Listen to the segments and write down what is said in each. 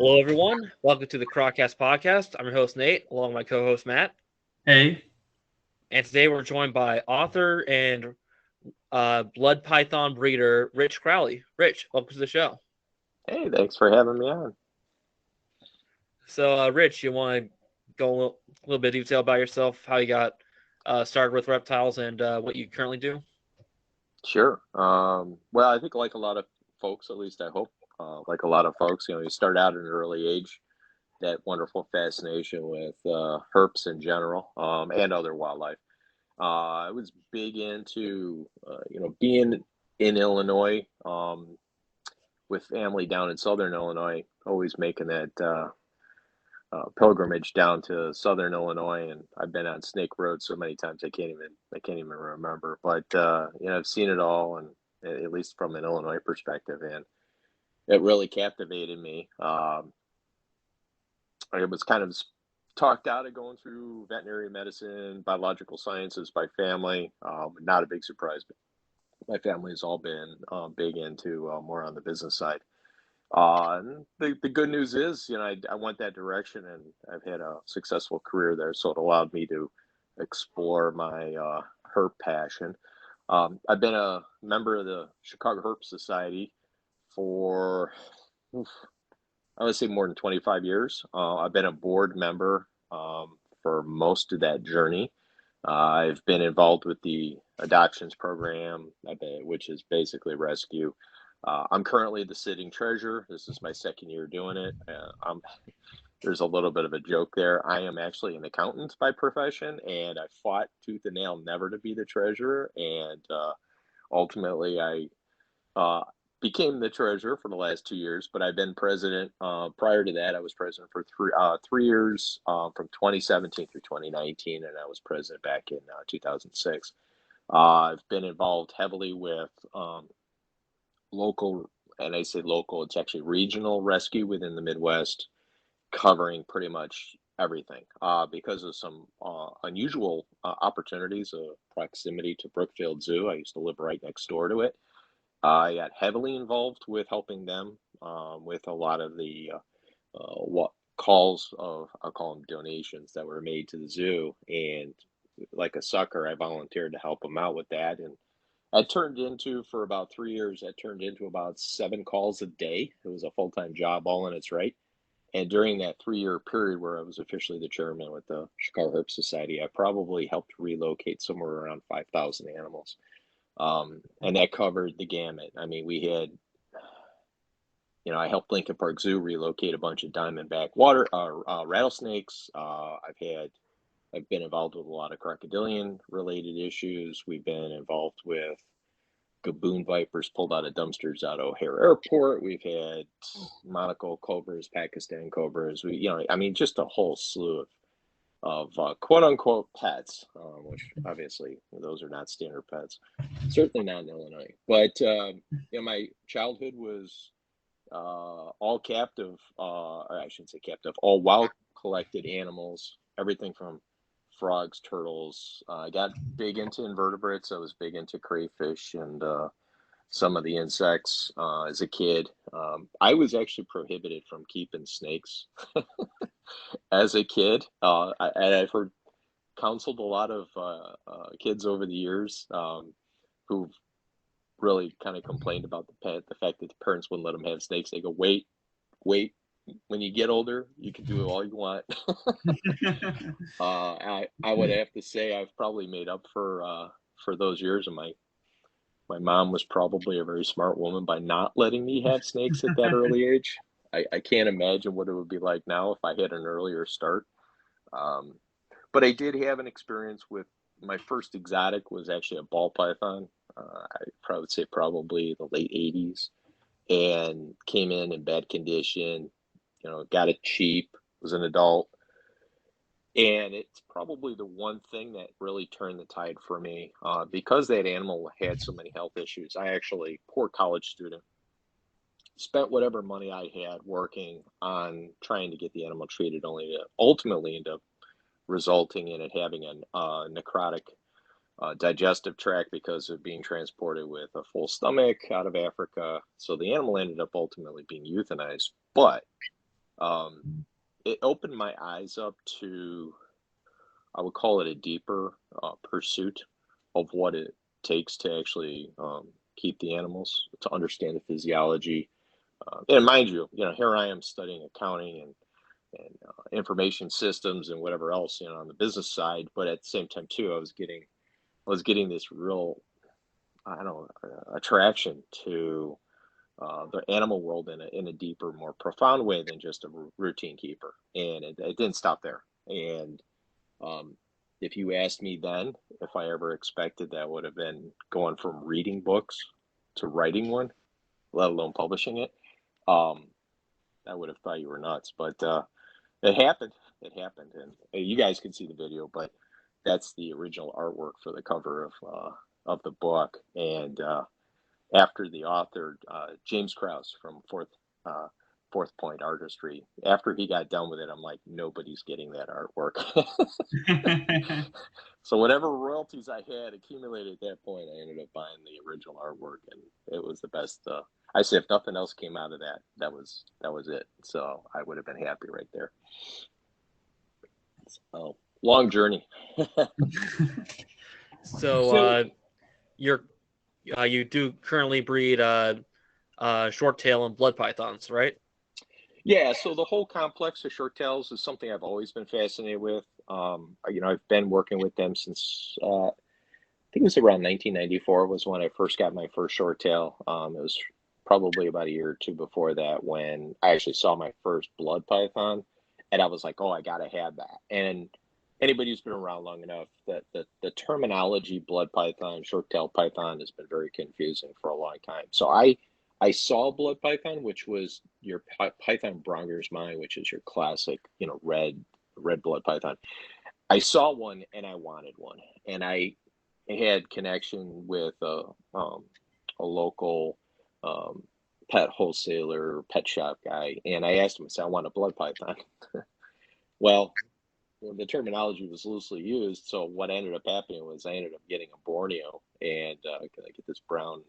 Hello, everyone. Welcome to the Croccast podcast. I'm your host, Nate, along with my co host, Matt. Hey, And today we're joined by author and blood python breeder, Rich Crowley. Rich, welcome to the show. Hey, thanks for having me on. So, Rich, you want to go a little bit of detail about yourself, how you got started with reptiles, and what you currently do? Sure. Well, I think like a lot of folks, at least I hope, like a lot of folks, you start out at an early age, that wonderful fascination with herps in general, and other wildlife. I was big into, being in Illinois, with family down in Southern Illinois, always making that pilgrimage down to Southern Illinois, and I've been on Snake Road so many times I can't even remember. But I've seen it all, and at least from an Illinois perspective, and it really captivated me. I was kind of talked out of going through veterinary medicine, biological sciences by family. Not a big surprise, but my family has all been big into more on the business side. And the good news is, I went that direction and I've had a successful career there. So it allowed me to explore my herp passion. I've been a member of the Chicago Herp Society for, oof, I would say more than 25 years. I've been a board member for most of that journey. I've been involved with the adoptions program, which is basically rescue. I'm currently the sitting treasurer. This is my second year doing it. There's a little bit of a joke there. I am actually an accountant by profession, and I fought tooth and nail never to be the treasurer. And ultimately, I uh, became the treasurer for the last 2 years. But I've been president. Prior to that, I was president for three years, from 2017 through 2019, and I was president back in 2006. I've been involved heavily with local, and I say local, it's actually regional rescue within the Midwest, covering pretty much everything because of some unusual opportunities of proximity to Brookfield Zoo. I used to live right next door to it. I got heavily involved with helping them with a lot of the what calls of, I'll call them donations that were made to the zoo. And like a sucker, I volunteered to help them out with that. And I turned into, for about 3 years, I turned into about 7 calls a day. It was a full-time job all in its right. And during that 3 year period where I was officially the chairman with the Chicago Herp Society, I probably helped relocate somewhere around 5,000 animals. And that covered the gamut. I mean, we had, I helped Lincoln Park Zoo relocate a bunch of diamondback water rattlesnakes. I've been involved with a lot of crocodilian related issues. We've been involved with gaboon vipers pulled out of dumpsters out of O'Hare Airport. We've had monocle cobras, Pakistan cobras. Just a whole slew of quote unquote pets, which obviously those are not standard pets, certainly not in Illinois. But my childhood was all captive, or I shouldn't say captive, all wild collected animals, everything from frogs, turtles. I got big into invertebrates. I was big into crayfish and some of the insects as a kid. I was actually prohibited from keeping snakes as a kid. And I've heard counseled a lot of kids over the years who've really kind of complained about the fact that the parents wouldn't let them have snakes. They go, wait, wait. When you get older, you can do all you want. I would have to say I've probably made up for those years, and my mom was probably a very smart woman by not letting me have snakes at that early age. I can't imagine what it would be like now if I had an earlier start. Um, but I did have an experience with my first exotic was actually a ball python. I probably would say probably the late 80s, and came in bad condition. Got it cheap, was an adult. And it's probably the one thing that really turned the tide for me because that animal had so many health issues. I actually, poor college student, spent whatever money I had working on trying to get the animal treated, only to ultimately end up resulting in it having a necrotic digestive tract because of being transported with a full stomach out of Africa. So the animal ended up ultimately being euthanized. But Um, it opened my eyes up to, I would call it a deeper pursuit of what it takes to actually keep the animals, to understand the physiology. And mind you, here I am studying accounting and information systems and whatever else, on the business side. But at the same time, too, I was getting this real, I don't know, attraction to the animal world in a deeper, more profound way than just a routine keeper. And it didn't stop there. And um, if you asked me then if I ever expected that would have been going from reading books to writing one, let alone publishing it, um, I would have thought you were nuts. But it happened. It happened, and you guys can see the video, but that's the original artwork for the cover of the book. And after the author, James Krause from uh, Fourth Point Artistry, after he got done with it, I'm like, nobody's getting that artwork. So whatever royalties I had accumulated at that point, I ended up buying the original artwork, and it was the best. I say if nothing else came out of that, that was it. So I would have been happy right there. So long journey. So So you're you do currently breed short tail and blood pythons, right? Yeah, so the whole complex of short tails is something I've always been fascinated with. I've been working with them since I think it was around 1994 was when I first got my first short tail. It was probably about a year or two before that when I actually saw my first blood python, and I was like, "Oh, I gotta have that." And anybody who's been around long enough, that the terminology blood python, short tail python has been very confusing for a long time. So I saw blood python, which was your python Bronger's mine, which is your classic, red blood python. I saw one and I wanted one, and I had connection with a local um, pet wholesaler, pet shop guy, and I asked him, I said, I want a blood python. Well, the terminology was loosely used, so what ended up happening was I ended up getting a Borneo, and I get this brown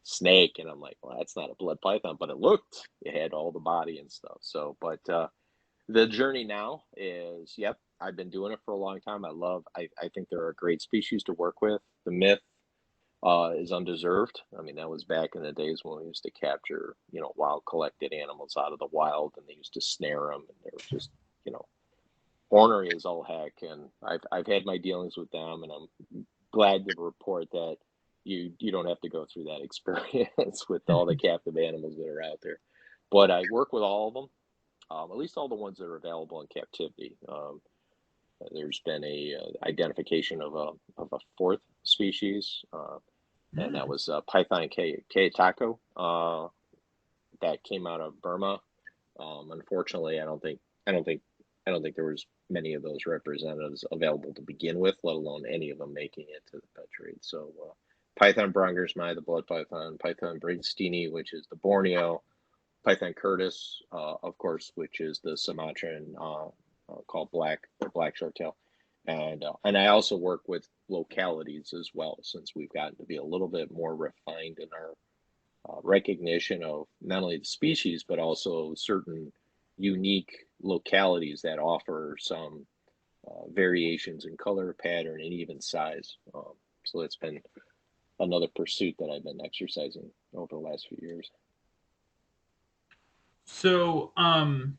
snake, and I'm like, well, that's not a blood python, but it had all the body and stuff. So, but the journey now is, yep, I've been doing it for a long time. I think they're a great species to work with. The myth is undeserved. I mean, that was back in the days when we used to capture, wild collected animals out of the wild, and they used to snare them, and they were just, you know, ornery as all heck. And I've had my dealings with them, and I'm glad to report that you don't have to go through that experience with all the captive animals that are out there. But I work with all of them, at least all the ones that are available in captivity. There's been a identification of a fourth species, and that was Python Kayatako, that came out of Burma. Unfortunately, I don't think I don't think there was many of those representatives available to begin with, let alone any of them making it to the pet trade. So Python Brongersmai, the blood python, Python Bradsteini, which is the Borneo, Python Curtis, of course, which is the Sumatran, called black shorttail, and I also work with localities as well, since we've gotten to be a little bit more refined in our recognition of not only the species but also certain unique localities that offer some variations in color, pattern, and even size. So it's been another pursuit that I've been exercising over the last few years. So, I'm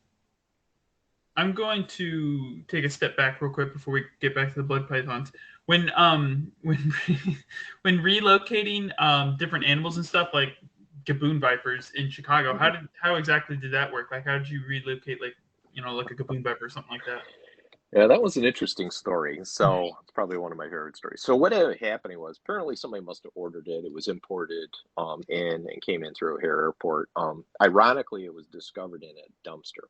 going to take a step back real quick before we get back to the blood pythons. When when relocating different animals and stuff like gaboon vipers in Chicago, how exactly did that work? Like, how did you relocate like a gaboon viper or something like that? Yeah, that was an interesting story. So it's probably one of my favorite stories. So what ended up happening was apparently somebody must have ordered it. It was imported in and came in through O'Hare Airport. Ironically, it was discovered in a dumpster.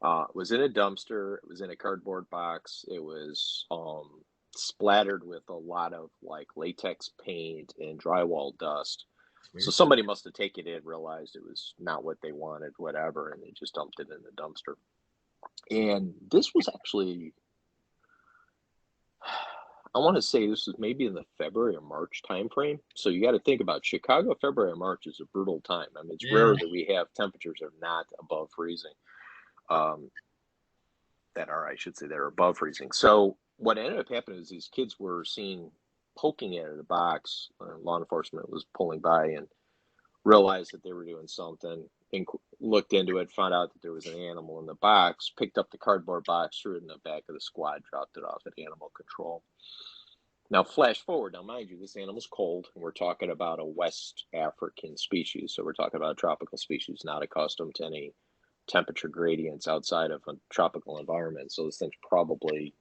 It was in a dumpster. It was in a cardboard box. It was splattered with a lot of like latex paint and drywall dust. So somebody must have taken it, realized it was not what they wanted, whatever, and they just dumped it in the dumpster. And this was actually, I want to say this was maybe in the February or March timeframe. So you got to think about Chicago, February or March is a brutal time. I mean, it's rare Yeah. that we have temperatures that are not above freezing. that are, I should say, that are above freezing. So what ended up happening is these kids were seen poking out of the box. Law enforcement was pulling by and realized that they were doing something, looked into it, found out that there was an animal in the box, picked up the cardboard box, threw it in the back of the squad, dropped it off at animal control. Now, flash forward. Now, mind you, this animal's cold, and we're talking about a West African species. So we're talking about a tropical species, not accustomed to any temperature gradients outside of a tropical environment. So this thing's probably,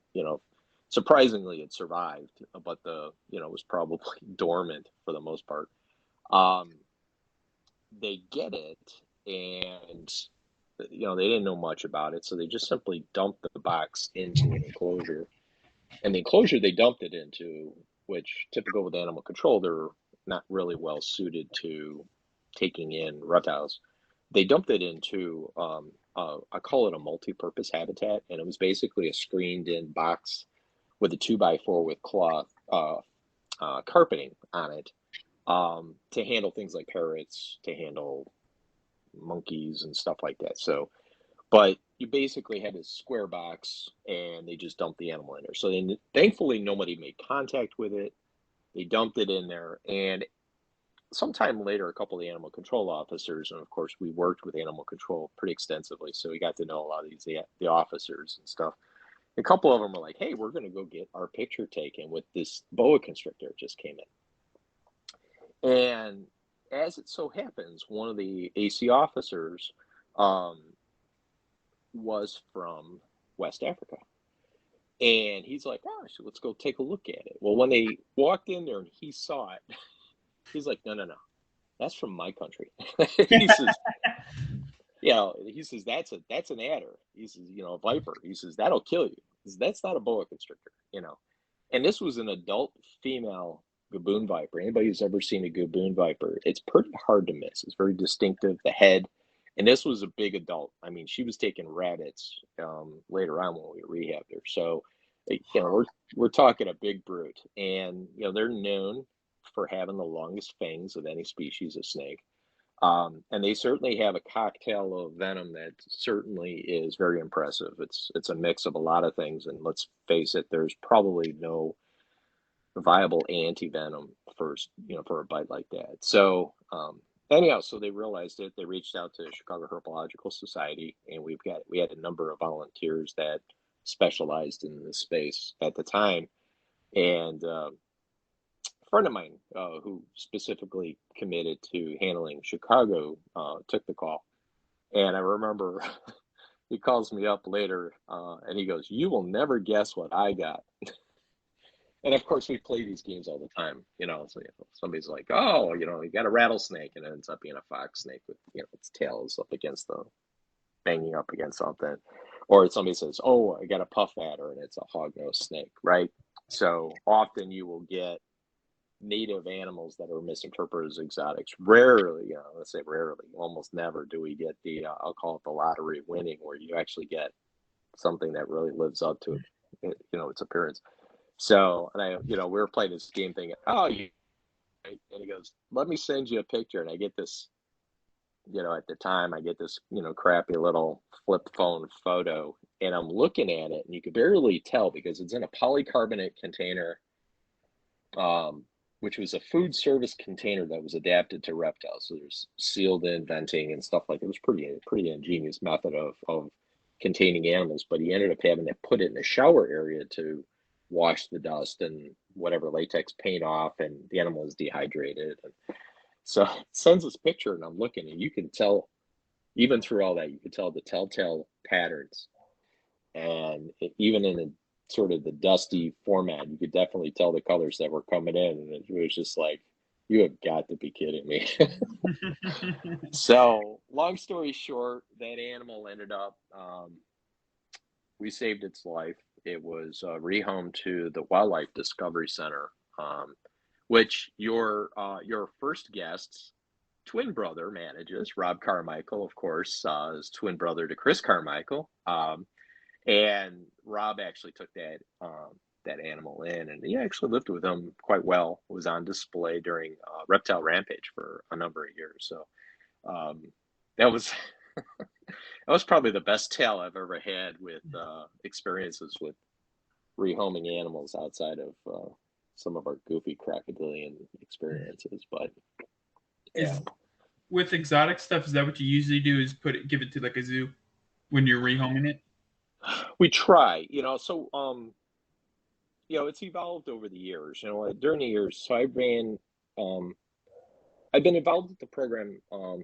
surprisingly, it survived, but it was probably dormant for the most part. They get it, and they didn't know much about it, so they just simply dumped the box into an enclosure. And the enclosure they dumped it into, which typical with animal control, they're not really well suited to taking in reptiles. They dumped it into, I call it a multi-purpose habitat, and it was basically a screened-in box with a 2x4 with cloth carpeting on it to handle things like parrots, to handle monkeys and stuff like that. So, but you basically had a square box, and they just dumped the animal in there. So then, thankfully, nobody made contact with it. They dumped it in there, and sometime later, a couple of the animal control officers, and of course, we worked with animal control pretty extensively, so we got to know a lot of the officers and stuff. A couple of them were like, "Hey, we're going to go get our picture taken with this boa constrictor just came in." And as it so happens, one of the AC officers was from West Africa. And he's like, "Gosh, let's go take a look at it." Well, when they walked in there and he saw it, he's like, no, that's from my country. He says, he says, that's an adder. He says, a viper. He says, that'll kill you. He says, that's not a boa constrictor, And this was an adult female gaboon viper. Anybody who's ever seen a gaboon viper, it's pretty hard to miss. It's very distinctive, the head. And this was a big adult. I mean, she was taking rabbits later on when we rehabbed her. So, we're talking a big brute. And, they're known for having the longest fangs of any species of snake. And they certainly have a cocktail of venom that certainly is very impressive. It's a mix of a lot of things. And let's face it, there's probably no viable anti-venom for a bite like that. So, anyhow, so they realized it. They reached out to the Chicago Herpetological Society, and we had a number of volunteers that specialized in this space at the time. And a friend of mine who specifically committed to handling Chicago took the call. And I remember he calls me up later and he goes, "You will never guess what I got." And of course, we play these games all the time, So somebody's like, "Oh, you got a rattlesnake," and it ends up being a fox snake with its tails up against banging up against something, or somebody says, "Oh, I got a puff adder," and it's a hognose snake, right? So often you will get native animals that are misinterpreted as exotics. Rarely, let's say rarely, almost never do we get the I'll call it the lottery winning, where you actually get something that really lives up to its appearance. So, and we were playing this game thing. "Oh, and he goes, "Let me send you a picture." And I get this, at the time, I get this, crappy little flip phone photo, and I'm looking at it, and you could barely tell because it's in a polycarbonate container, which was a food service container that was adapted to reptiles. So there's sealed in venting and stuff like that. It was pretty ingenious method of containing animals, but he ended up having to put it in the shower area to wash the dust and whatever latex paint off, and the animal is dehydrated. And so sends this picture, and I'm looking, and you can tell, even through all that, you could tell the telltale patterns, and even in sort of the dusty format, you could definitely tell the colors that were coming in, and it was just like, you have got to be kidding me. So long story short, that animal ended up, we saved its life. It was rehomed to the Wildlife Discovery Center, which your first guest's twin brother manages. Rob Carmichael, of course, is twin brother to Chris Carmichael. And Rob actually took that animal in, and he actually lived with him quite well. Was on display during Reptile Rampage for a number of years. So that was was probably the best tale I've ever had with experiences with rehoming animals outside of some of our goofy crocodilian experiences. But yeah, With exotic stuff, is that what you usually do? Is give it to like a zoo when you're rehoming it? we try, so it's evolved over the years. During the years, so I've been involved with the program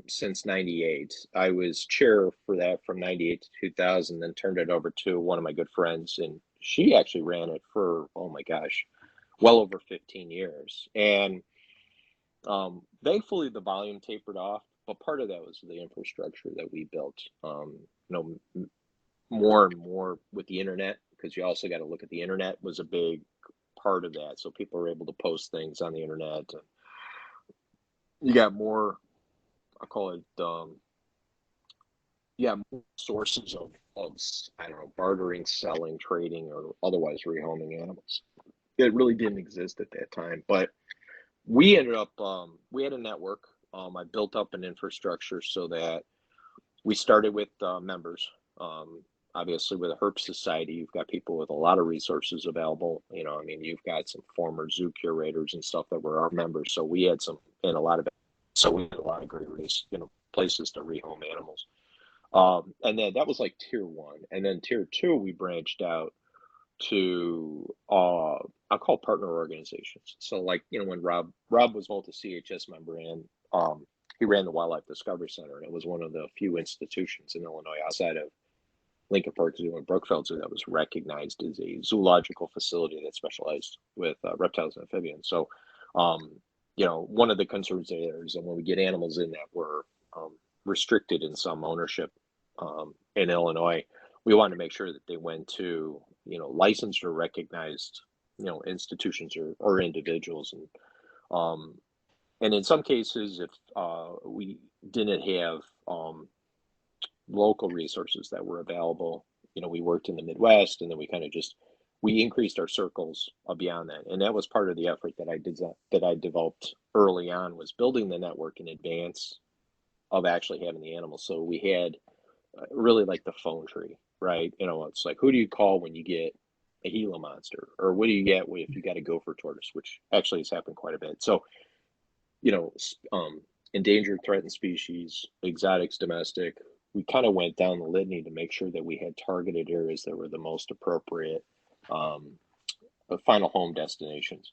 since '98. I was chair for that from '98 to 2000, then turned it over to one of my good friends, and she actually ran it for, oh my gosh, well over 15 years. And thankfully, the volume tapered off, but part of that was the infrastructure that we built. More and more with the internet, because you also got to look at the internet was a big part of that. So people are able to post things on the internet, and you got more, I call it, more sources of I don't know, bartering, selling, trading, or otherwise rehoming animals. It really didn't exist at that time, but we ended up, we had a network. I built up an infrastructure so that we started with members. Obviously, with a Herp Society, you've got people with a lot of resources available. You've got some former zoo curators and stuff that were our members. So we had we had a lot of great places to rehome animals. And then that was like tier one. And then tier two, we branched out to I call partner organizations. So like, when Rob was both a CHS member and he ran the Wildlife Discovery Center, and it was one of the few institutions in Illinois outside of Lincoln Park Zoo and Brookfield Zoo that was recognized as a zoological facility that specialized with reptiles and amphibians. So, one of the concerns there is that when we get animals in that were restricted in some ownership in Illinois, we wanted to make sure that they went to, licensed or recognized, institutions or individuals. And in some cases, if we didn't have local resources that were available, we worked in the Midwest, and then we increased our circles beyond that. And that was part of the effort that I developed early on, was building the network in advance of actually having the animals. So we had really like the phone tree, right? It's like, who do you call when you get a Gila monster, or what do you get if you got a gopher tortoise, which actually has happened quite a bit. So, endangered, threatened species, exotics, domestic. We kind of went down the litany to make sure that we had targeted areas that were the most appropriate final home destinations.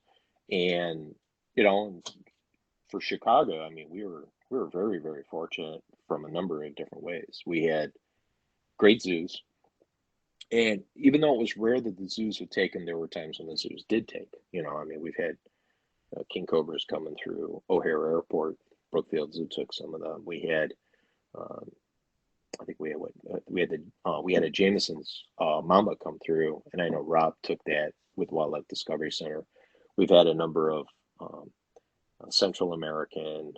And for Chicago, we were very, very fortunate from a number of different ways. We had great zoos, and even though it was rare that the zoos would take them, there were times when the zoos did take. We've had king cobras coming through O'Hare Airport. Brookfield Zoo took some of them. We had, I think we had a Jameson's mamba come through, and I know Rob took that with Wildlife Discovery Center. We've had a number of Central American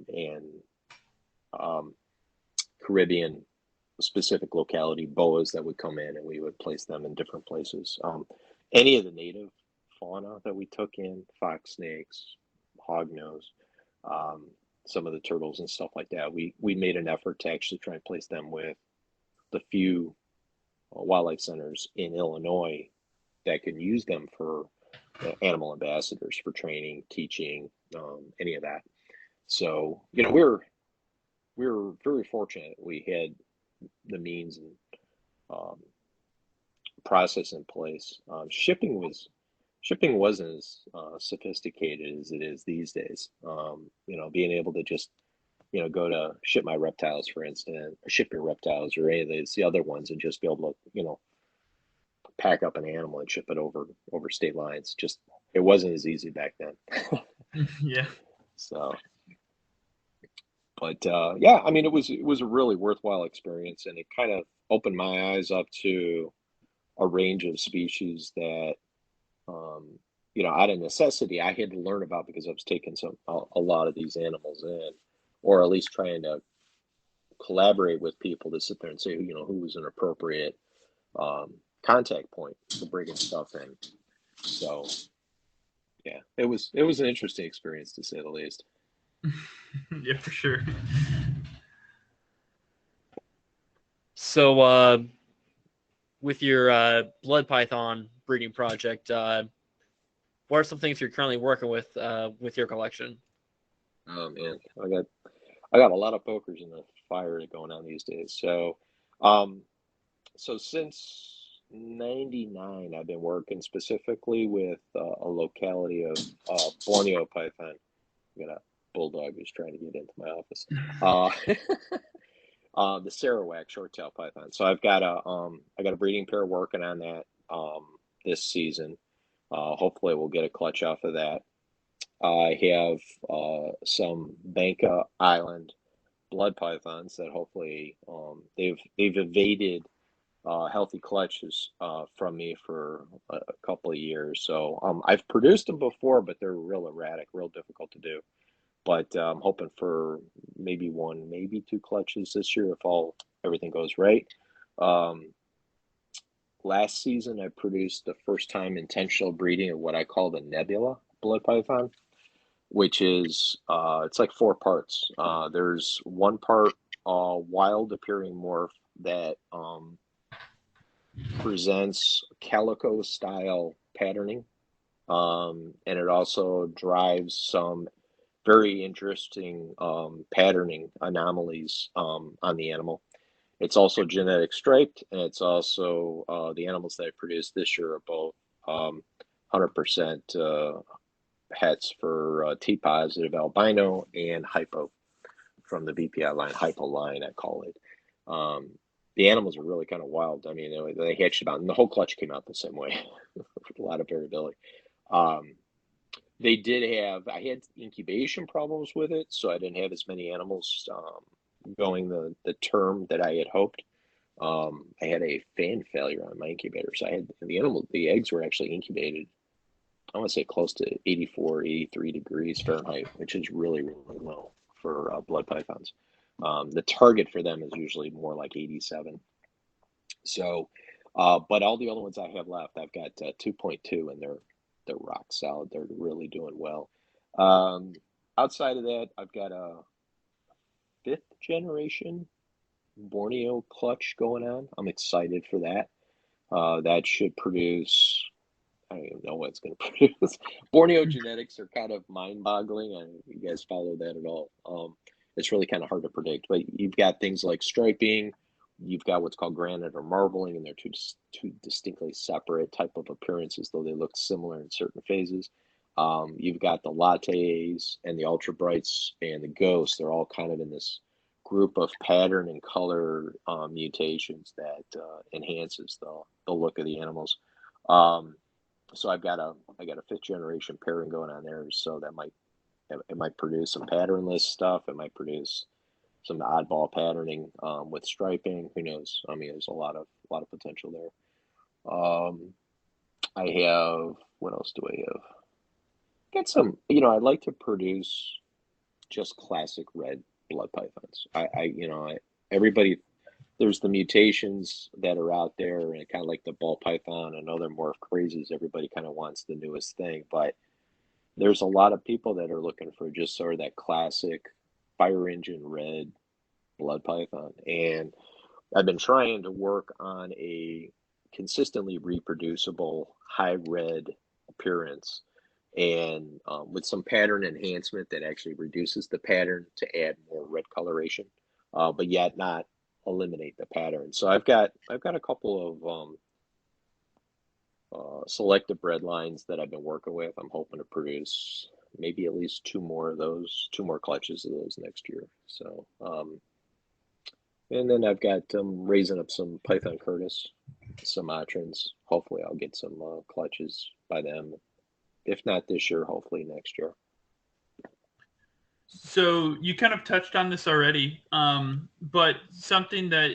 and Caribbean specific locality boas that would come in, and we would place them in different places. Any of the native fauna that we took in, fox snakes, hognose, some of the turtles and stuff like that, we made an effort to actually try and place them with the few wildlife centers in Illinois that could use them for animal ambassadors, for training, teaching, any of that. So, we're very fortunate we had the means and process in place. Shipping wasn't as sophisticated as it is these days. Being able to just go to Ship My Reptiles, for instance, or Ship Your Reptiles, or any of the other ones, and just be able to pack up an animal and ship it over state lines. Just, it wasn't as easy back then. Yeah. So, but it was a really worthwhile experience, and it kind of opened my eyes up to a range of species that, out of necessity, I had to learn about, because I was taking a lot of these animals in, or at least trying to collaborate with people to sit there and say, who was an appropriate contact point for bringing stuff in. So, yeah, it was an interesting experience, to say the least. Yeah, for sure. So, with your blood python breeding project, what are some things you're currently working with your collection? Oh man, I got a lot of pokers in the fire going on these days. Um, so since '99, I've been working specifically with a locality of Borneo python. I got a bulldog who's trying to get into my office. The Sarawak short-tailed python. So I got a breeding pair working on that this season. Hopefully, we'll get a clutch off of that. I have some Banca Island blood pythons that hopefully they've evaded healthy clutches from me for a couple of years. So I've produced them before, but they're real erratic, real difficult to do. But I'm hoping for maybe one, maybe two clutches this year if everything goes right. Last season, I produced the first time intentional breeding of what I call the Nebula blood python, which is it's like four parts. There's one part wild appearing morph that presents calico style patterning, and it also drives some very interesting patterning anomalies on the animal. It's also genetic striped, and it's also the animals that I produced this year are both 100% hets for T positive albino and hypo from the BPI line, hypo line, I call it. The animals are really kind of wild. I mean, they hatched about, and the whole clutch came out the same way, with a lot of variability. I had incubation problems with it, so I didn't have as many animals going the term that I had hoped. I had a fan failure on my incubator, so I had the eggs were actually incubated, I want to say close to 84, 83 degrees Fahrenheit, which is really, really low for blood pythons. The target for them is usually more like 87. So, but all the other ones I have left, I've got 2.2, and they're rock solid. They're really doing well. Outside of that, I've got a 5th generation Borneo clutch going on. I'm excited for that. That should produce, I don't even know what it's going to produce. Borneo genetics are kind of mind-boggling. You guys follow that at all? It's really kind of hard to predict. But you've got things like striping. You've got what's called granite or marbling, and they're two distinctly separate type of appearances, though they look similar in certain phases. You've got the lattes and the ultra brights and the ghosts. They're all kind of in this group of pattern and color mutations that enhances the look of the animals. So I got a 5th generation pairing going on there, so it might produce some patternless stuff. It might produce some oddball patterning with striping. Who knows? I mean, there's a lot of potential there. I have, what else do I have? Get some. I'd like to produce just classic red blood pythons. Everybody. There's the mutations that are out there, and kind of like the ball python and other morph crazes. Everybody kind of wants the newest thing, but there's a lot of people that are looking for just sort of that classic fire engine red blood python. And I've been trying to work on a consistently reproducible high red appearance, and with some pattern enhancement that actually reduces the pattern to add more red coloration, but yet not eliminate the pattern. So I've got a couple of selective bred lines that I've been working with. I'm hoping to produce maybe at least two more clutches of those next year. So and then I've got raising up some Python Curtis, some Sumatrans. Hopefully I'll get some clutches by them. If not this year, hopefully next year. So you kind of touched on this already, but something that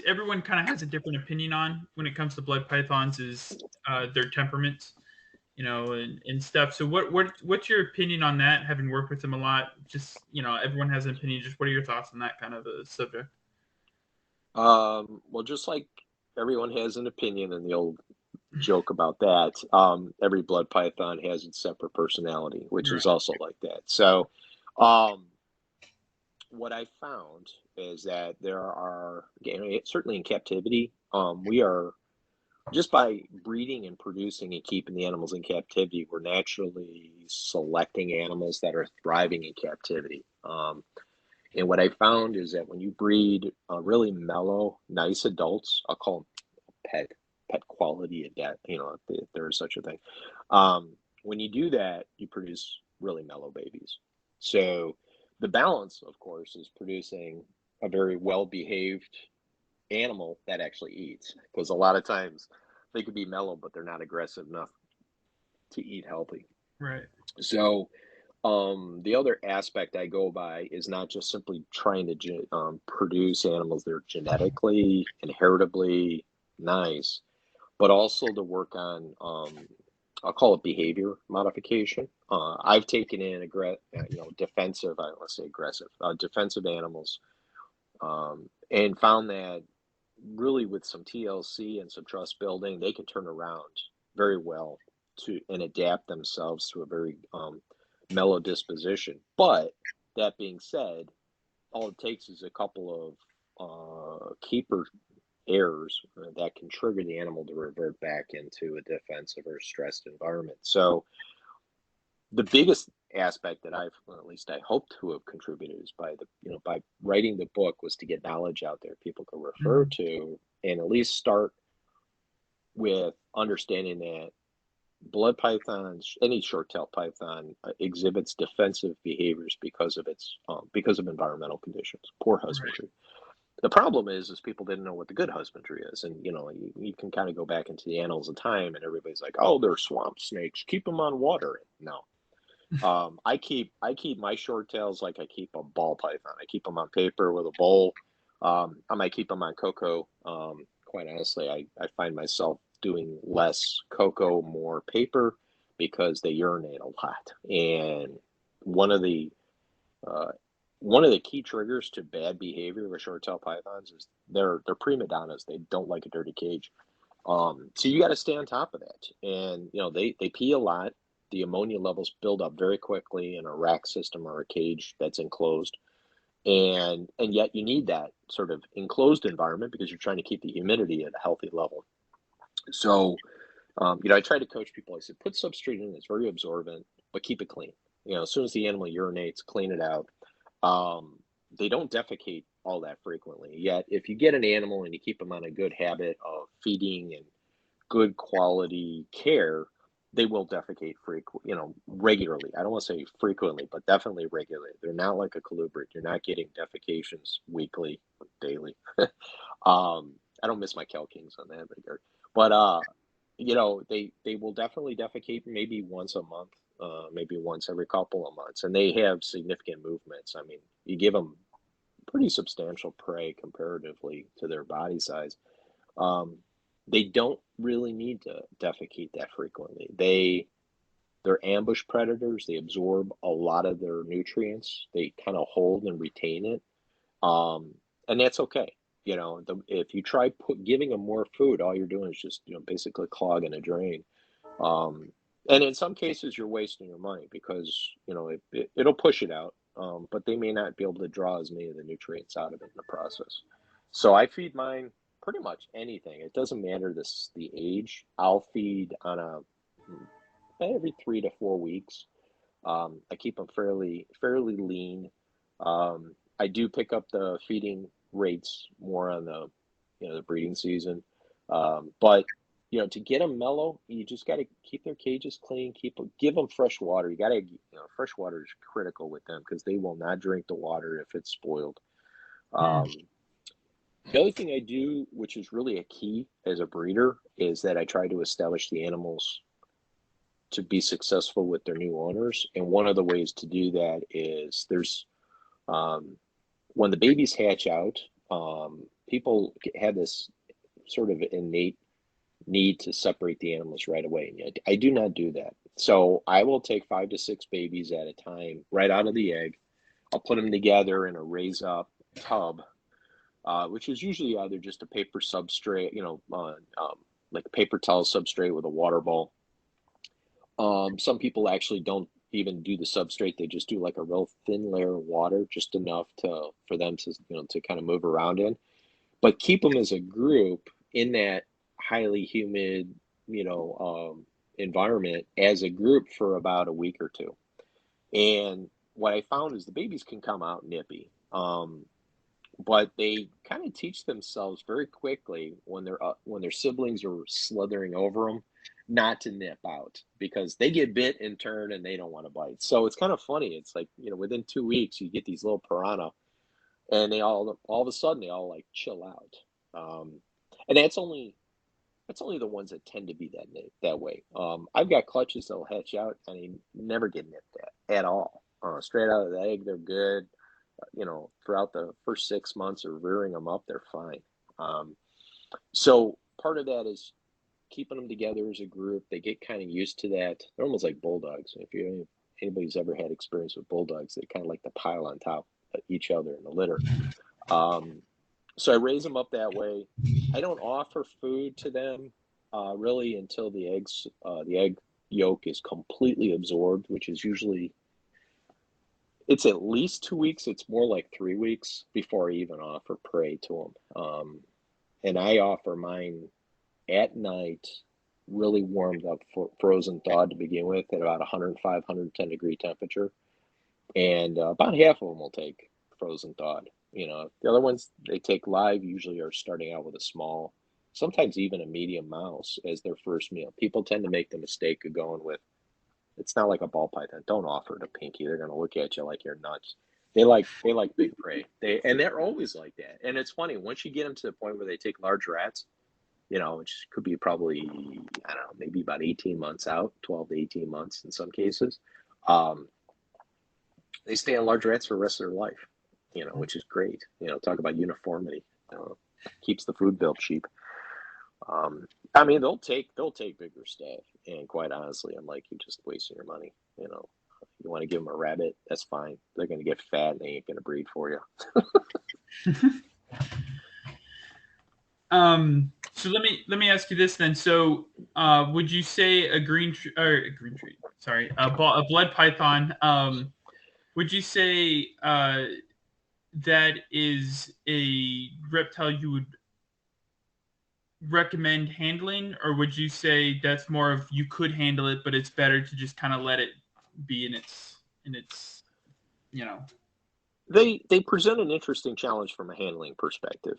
everyone kind of has a different opinion on when it comes to blood pythons is their temperaments, and stuff. So what's your opinion on that? Having worked with them a lot, just everyone has an opinion. Just what are your thoughts on that kind of a subject? Well, just like everyone has an opinion, and the old joke about that, every blood python has its separate personality, which is also like that. So what I found is that there are, certainly in captivity, we are, just by breeding and producing and keeping the animals in captivity, we're naturally selecting animals that are thriving in captivity. And what I found is that when you breed really mellow, nice adults, I'll call them pet quality adapt, if there is such a thing. When you do that, you produce really mellow babies. So the balance, of course, is producing a very well-behaved animal that actually eats, because a lot of times they could be mellow, but they're not aggressive enough to eat healthy. Right. So the other aspect I go by is not just simply trying to produce animals that are genetically, inheritably nice, but also to work on, I'll call it behavior modification. I've taken in defensive, I don't want to say aggressive, defensive animals, and found that really with some TLC and some trust building, they can turn around very well and adapt themselves to a very mellow disposition. But that being said, all it takes is a couple of keeper errors that can trigger the animal to revert back into a defensive or stressed environment. So the biggest aspect that at least I hope to have contributed is by writing the book, was to get knowledge out there people can refer to, and at least start with understanding that blood pythons, any short-tailed python, exhibits defensive behaviors because of environmental conditions, poor husbandry. Right. The problem is people didn't know what the good husbandry is, and you can kind of go back into the annals of time, and everybody's like, "Oh, they're swamp snakes. Keep them on water." No, I keep my short tails like I keep a ball python. I keep them on paper with a bowl. I might keep them on cocoa. Quite honestly, I find myself doing less cocoa, more paper, because they urinate a lot. And one of the key triggers to bad behavior with short-tailed pythons is they're prima donnas. They don't like a dirty cage. So you got to stay on top of that. And they pee a lot. The ammonia levels build up very quickly in a rack system or a cage that's enclosed. And yet you need that sort of enclosed environment because you're trying to keep the humidity at a healthy level. So, I try to coach people. I said, put substrate in that's very absorbent, but keep it clean. As soon as the animal urinates, clean it out. They don't defecate all that frequently. Yet, if you get an animal and you keep them on a good habit of feeding and good quality care, they will defecate regularly. I don't want to say frequently, but definitely regularly. They're not like a colubrid. You're not getting defecations weekly, daily. I don't miss my Kel Kings on that regard. But they will definitely defecate maybe once a month, maybe once every couple of months, and they have significant movements. I mean, you give them pretty substantial prey comparatively to their body size. They don't really need to defecate that frequently. They're ambush predators. They absorb a lot of their nutrients. They kind of hold and retain it, and that's okay. If you try giving them more food, all you're doing is just basically clogging a drain. And in some cases, you're wasting your money because it'll push it out, but they may not be able to draw as many of the nutrients out of it in the process. So I feed mine pretty much anything. It doesn't matter the age. I'll feed on every 3 to 4 weeks. I keep them fairly lean. I do pick up the feeding rates more on the breeding season, but to get them mellow, you just got to keep their cages clean. Give them fresh water. You got to fresh water is critical with them because they will not drink the water if it's spoiled. The other thing I do, which is really a key as a breeder, is that I try to establish the animals to be successful with their new owners. And one of the ways to do that is there's when the babies hatch out, people have this sort of innate need to separate the animals right away. And I do not do that. So I will take 5 to 6 babies at a time right out of the egg. I'll put them together in a raise up tub, which is usually either just a paper substrate, like a paper towel substrate with a water ball. Some people actually don't even do the substrate. They just do like a real thin layer of water, just enough for them to, to kind of move around in. But keep them as a group in that highly humid, environment as a group for about a week or two. And what I found is the babies can come out nippy, but they kind of teach themselves very quickly when their siblings are slithering over them, not to nip out, because they get bit in turn and they don't want to bite. So it's kind of funny. It's like, within 2 weeks you get these little piranha, and they all of a sudden they all like chill out. And that's only the ones that tend to be that way. I've got clutches that'll hatch out and they never get nipped at all. Straight out of the egg, they're good. Throughout the first 6 months of rearing them up, they're fine. So part of that is keeping them together as a group. They get kind of used to that. They're almost like bulldogs. If anybody's ever had experience with bulldogs, they kind of like to pile on top of each other in the litter. So I raise them up that way. I don't offer food to them really until the egg yolk is completely absorbed, which is usually, it's at least 2 weeks. It's more like 3 weeks before I even offer prey to them. And I offer mine at night, really warmed up, frozen thawed to begin with, at about 105, 110 degree temperature. And about half of them will take frozen thawed. The other ones they take live usually are starting out with a small, sometimes even a medium mouse as their first meal. People tend to make the mistake of going with, it's not like a ball python. Don't offer it a pinky. They're going to look at you like you're nuts. They like big prey. They're always like that. And it's funny, once you get them to the point where they take large rats, which could be probably, I don't know, maybe about 18 months out, 12 to 18 months in some cases. They stay on large rats for the rest of their life, which is great. Talk about uniformity. Keeps the food bill cheap. I mean, they'll take bigger stuff, and quite honestly, I'm like, you're just wasting your money. You want to give them a rabbit, that's fine. They're going to get fat, and they ain't going to breed for you. So let me ask you this then. So, would you say a blood python? Would you say that is a reptile you would recommend handling, or would you say that's more of you could handle it, but it's better to just kind of let it be in its They present an interesting challenge from a handling perspective.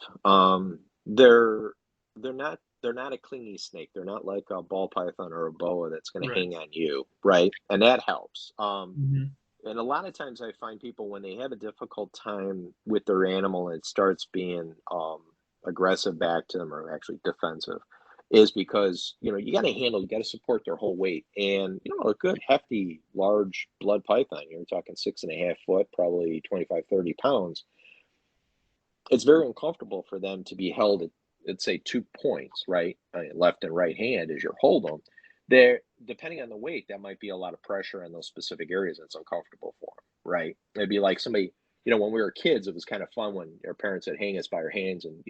They're not a clingy snake. They're not like a ball python or a boa that's going to hang on you, right? And that helps. And a lot of times I find people, when they have a difficult time with their animal and it starts being aggressive back to them, or actually defensive, is because, you got to support their whole weight. And, a good hefty, large blood python, you're talking 6.5 foot, probably 25, 30 pounds. It's very uncomfortable for them to be held at, let's say, 2 points, right? Left and right hand as you're holding them. There, depending on the weight, that might be a lot of pressure in those specific areas that's uncomfortable for them, right? It'd be like somebody, when we were kids, it was kind of fun when our parents would hang us by our hands and,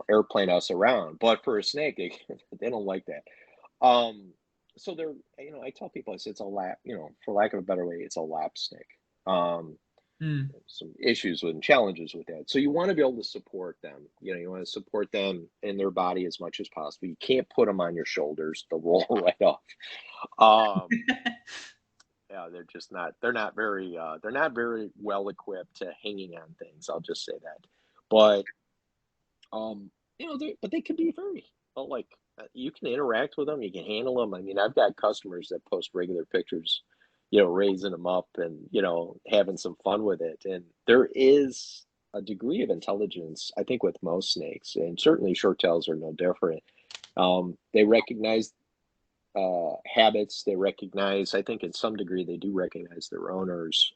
airplane us around. But for a snake, they don't like that. So they're, I tell people, I say it's a lap, for lack of a better way, it's a lap snake. Some issues and challenges with that. So you want to be able to support them. You want to support them in their body as much as possible. You can't put them on your shoulders; they'll roll right off. Yeah, they're not very well equipped to hanging on things. I'll just say that. But but they can be very you can interact with them, you can handle them. I mean, I've got customers that post regular pictures, raising them up and, having some fun with it. And there is a degree of intelligence, I think, with most snakes, and certainly short tails are no different. They recognize habits. They recognize, I think in some degree, they do recognize their owners,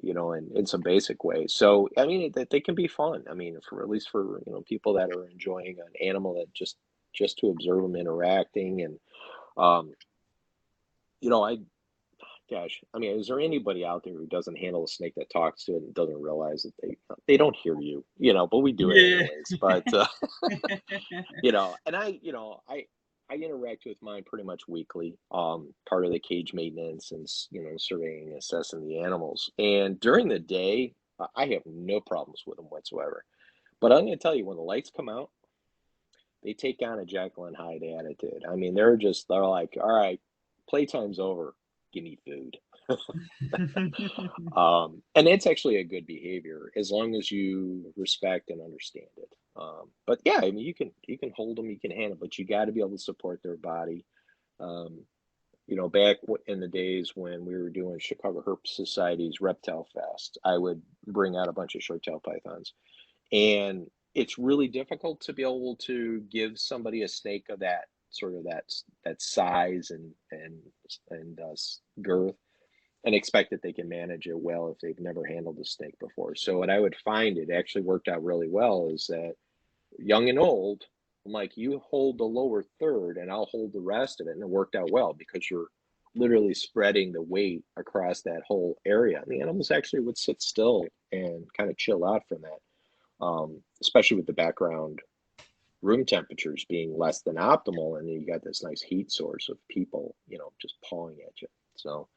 in some basic ways. So, I mean, they can be fun. I mean, at least for, people that are enjoying an animal, that just to observe them interacting. And, I mean, is there anybody out there who doesn't handle a snake that talks to it and doesn't realize that they don't hear you, but we do it anyways. But, and I I interact with mine pretty much weekly. Part of the cage maintenance and surveying and assessing the animals. And during the day, I have no problems with them whatsoever. But I'm going to tell you, when the lights come out, they take on a Jekyll and Hyde attitude. I mean, they're like, all right, playtime's over. Give me food. And it's actually a good behavior as long as you respect and understand it. But yeah, I mean, you can hold them, you can handle, but you got to be able to support their body. Um, back in the days when we were doing Chicago Herp Society's Reptile Fest, I would bring out a bunch of short-tailed pythons, and it's really difficult to be able to give somebody a snake of that sort of that size and girth and expect that they can manage it well if they've never handled a snake before. So what I would find, it actually worked out really well, is that young and old, I'm like, you hold the lower third and I'll hold the rest of it. And it worked out well because you're literally spreading the weight across that whole area. And the animals actually would sit still and kind of chill out from that, especially with the background room temperatures being less than optimal. And then you got this nice heat source of people, just pawing at you. So,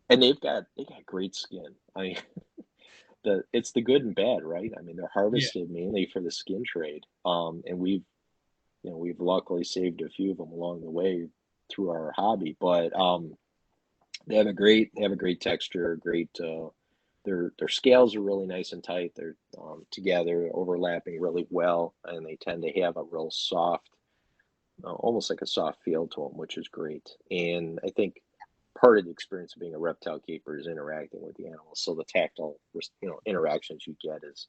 and they got great skin. I mean, it's the good and bad, right? I mean, they're Yeah. harvested mainly for the skin trade. And we've luckily saved a few of them along the way through our hobby, but they have a great texture, their scales are really nice and tight. They're together, overlapping really well, and they tend to have a real soft, almost like a soft feel to them, which is great. And I think part of the experience of being a reptile keeper is interacting with the animals. So the tactile, interactions you get is,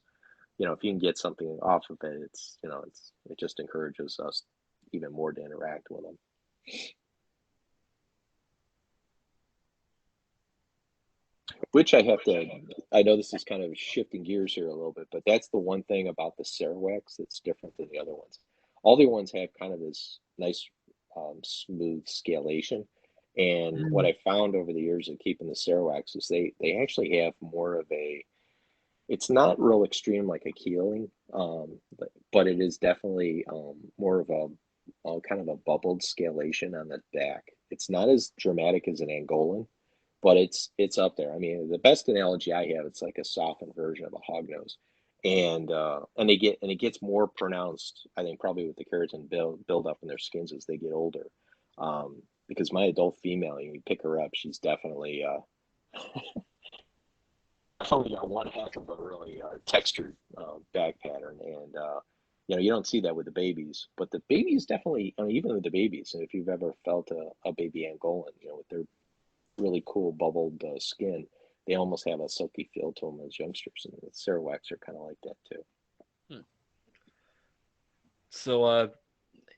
if you can get something off of it, it just encourages us even more to interact with them. Which I know this is kind of shifting gears here a little bit, but that's the one thing about the Sarawaks that's different than the other ones. All the ones have kind of this nice, smooth scalation. And what Mm. I found over the years of keeping the Sarawaks is they actually have more of it's not real extreme like a keeling, but it is definitely more of a kind of a bubbled scalation on the back. It's not as dramatic as an Angolan, but it's up there. I mean, the best analogy I have, it's like a softened version of a hognose, and it gets more pronounced. I think probably with the keratin build up in their skins as they get older. Because my adult female, you pick her up, she's definitely definitely got one heck of a really textured back pattern, and you don't see that with the babies, but the babies definitely, I mean, even with the babies, and if you've ever felt a baby Angolan, with their really cool bubbled skin, they almost have a silky feel to them as youngsters, and the Sarawaks are kind of like that too. Hmm. So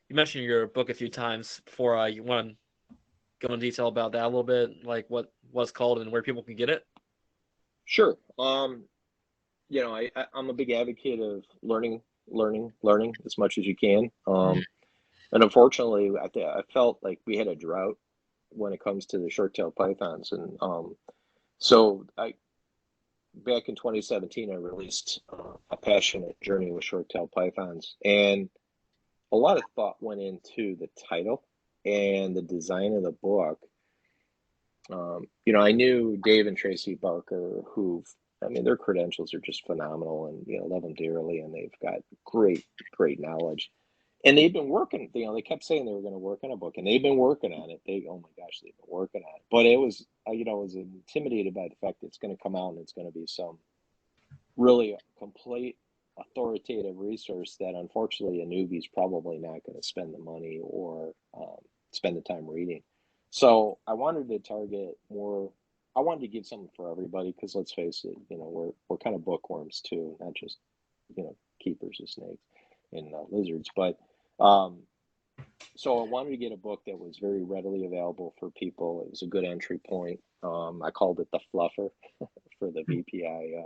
you mentioned your book a few times before. You want to go into detail about that a little bit, like what's called and where people can get it? Sure. I'm a big advocate of learning as much as you can. And unfortunately, I felt like we had a drought when it comes to the short-tailed pythons, and so back in 2017, I released a passionate journey with short-tailed pythons, and a lot of thought went into the title and the design of the book. I knew Dave and Tracy Barker, I mean, their credentials are just phenomenal, and love them dearly, and they've got great knowledge. And they've been working. They kept saying they were going to work on a book, and they've been working on it. Oh my gosh, they've been working on it. But it was, I was intimidated by the fact that it's going to come out and it's going to be some really complete authoritative resource that unfortunately a newbie's probably not going to spend the money or spend the time reading. So I wanted to target more. I wanted to give something for everybody because let's face it, we're kind of bookworms too, not just keepers of snakes and lizards. But so I wanted to get a book that was very readily available for people. It was a good entry point. I called it the Fluffer for the VPI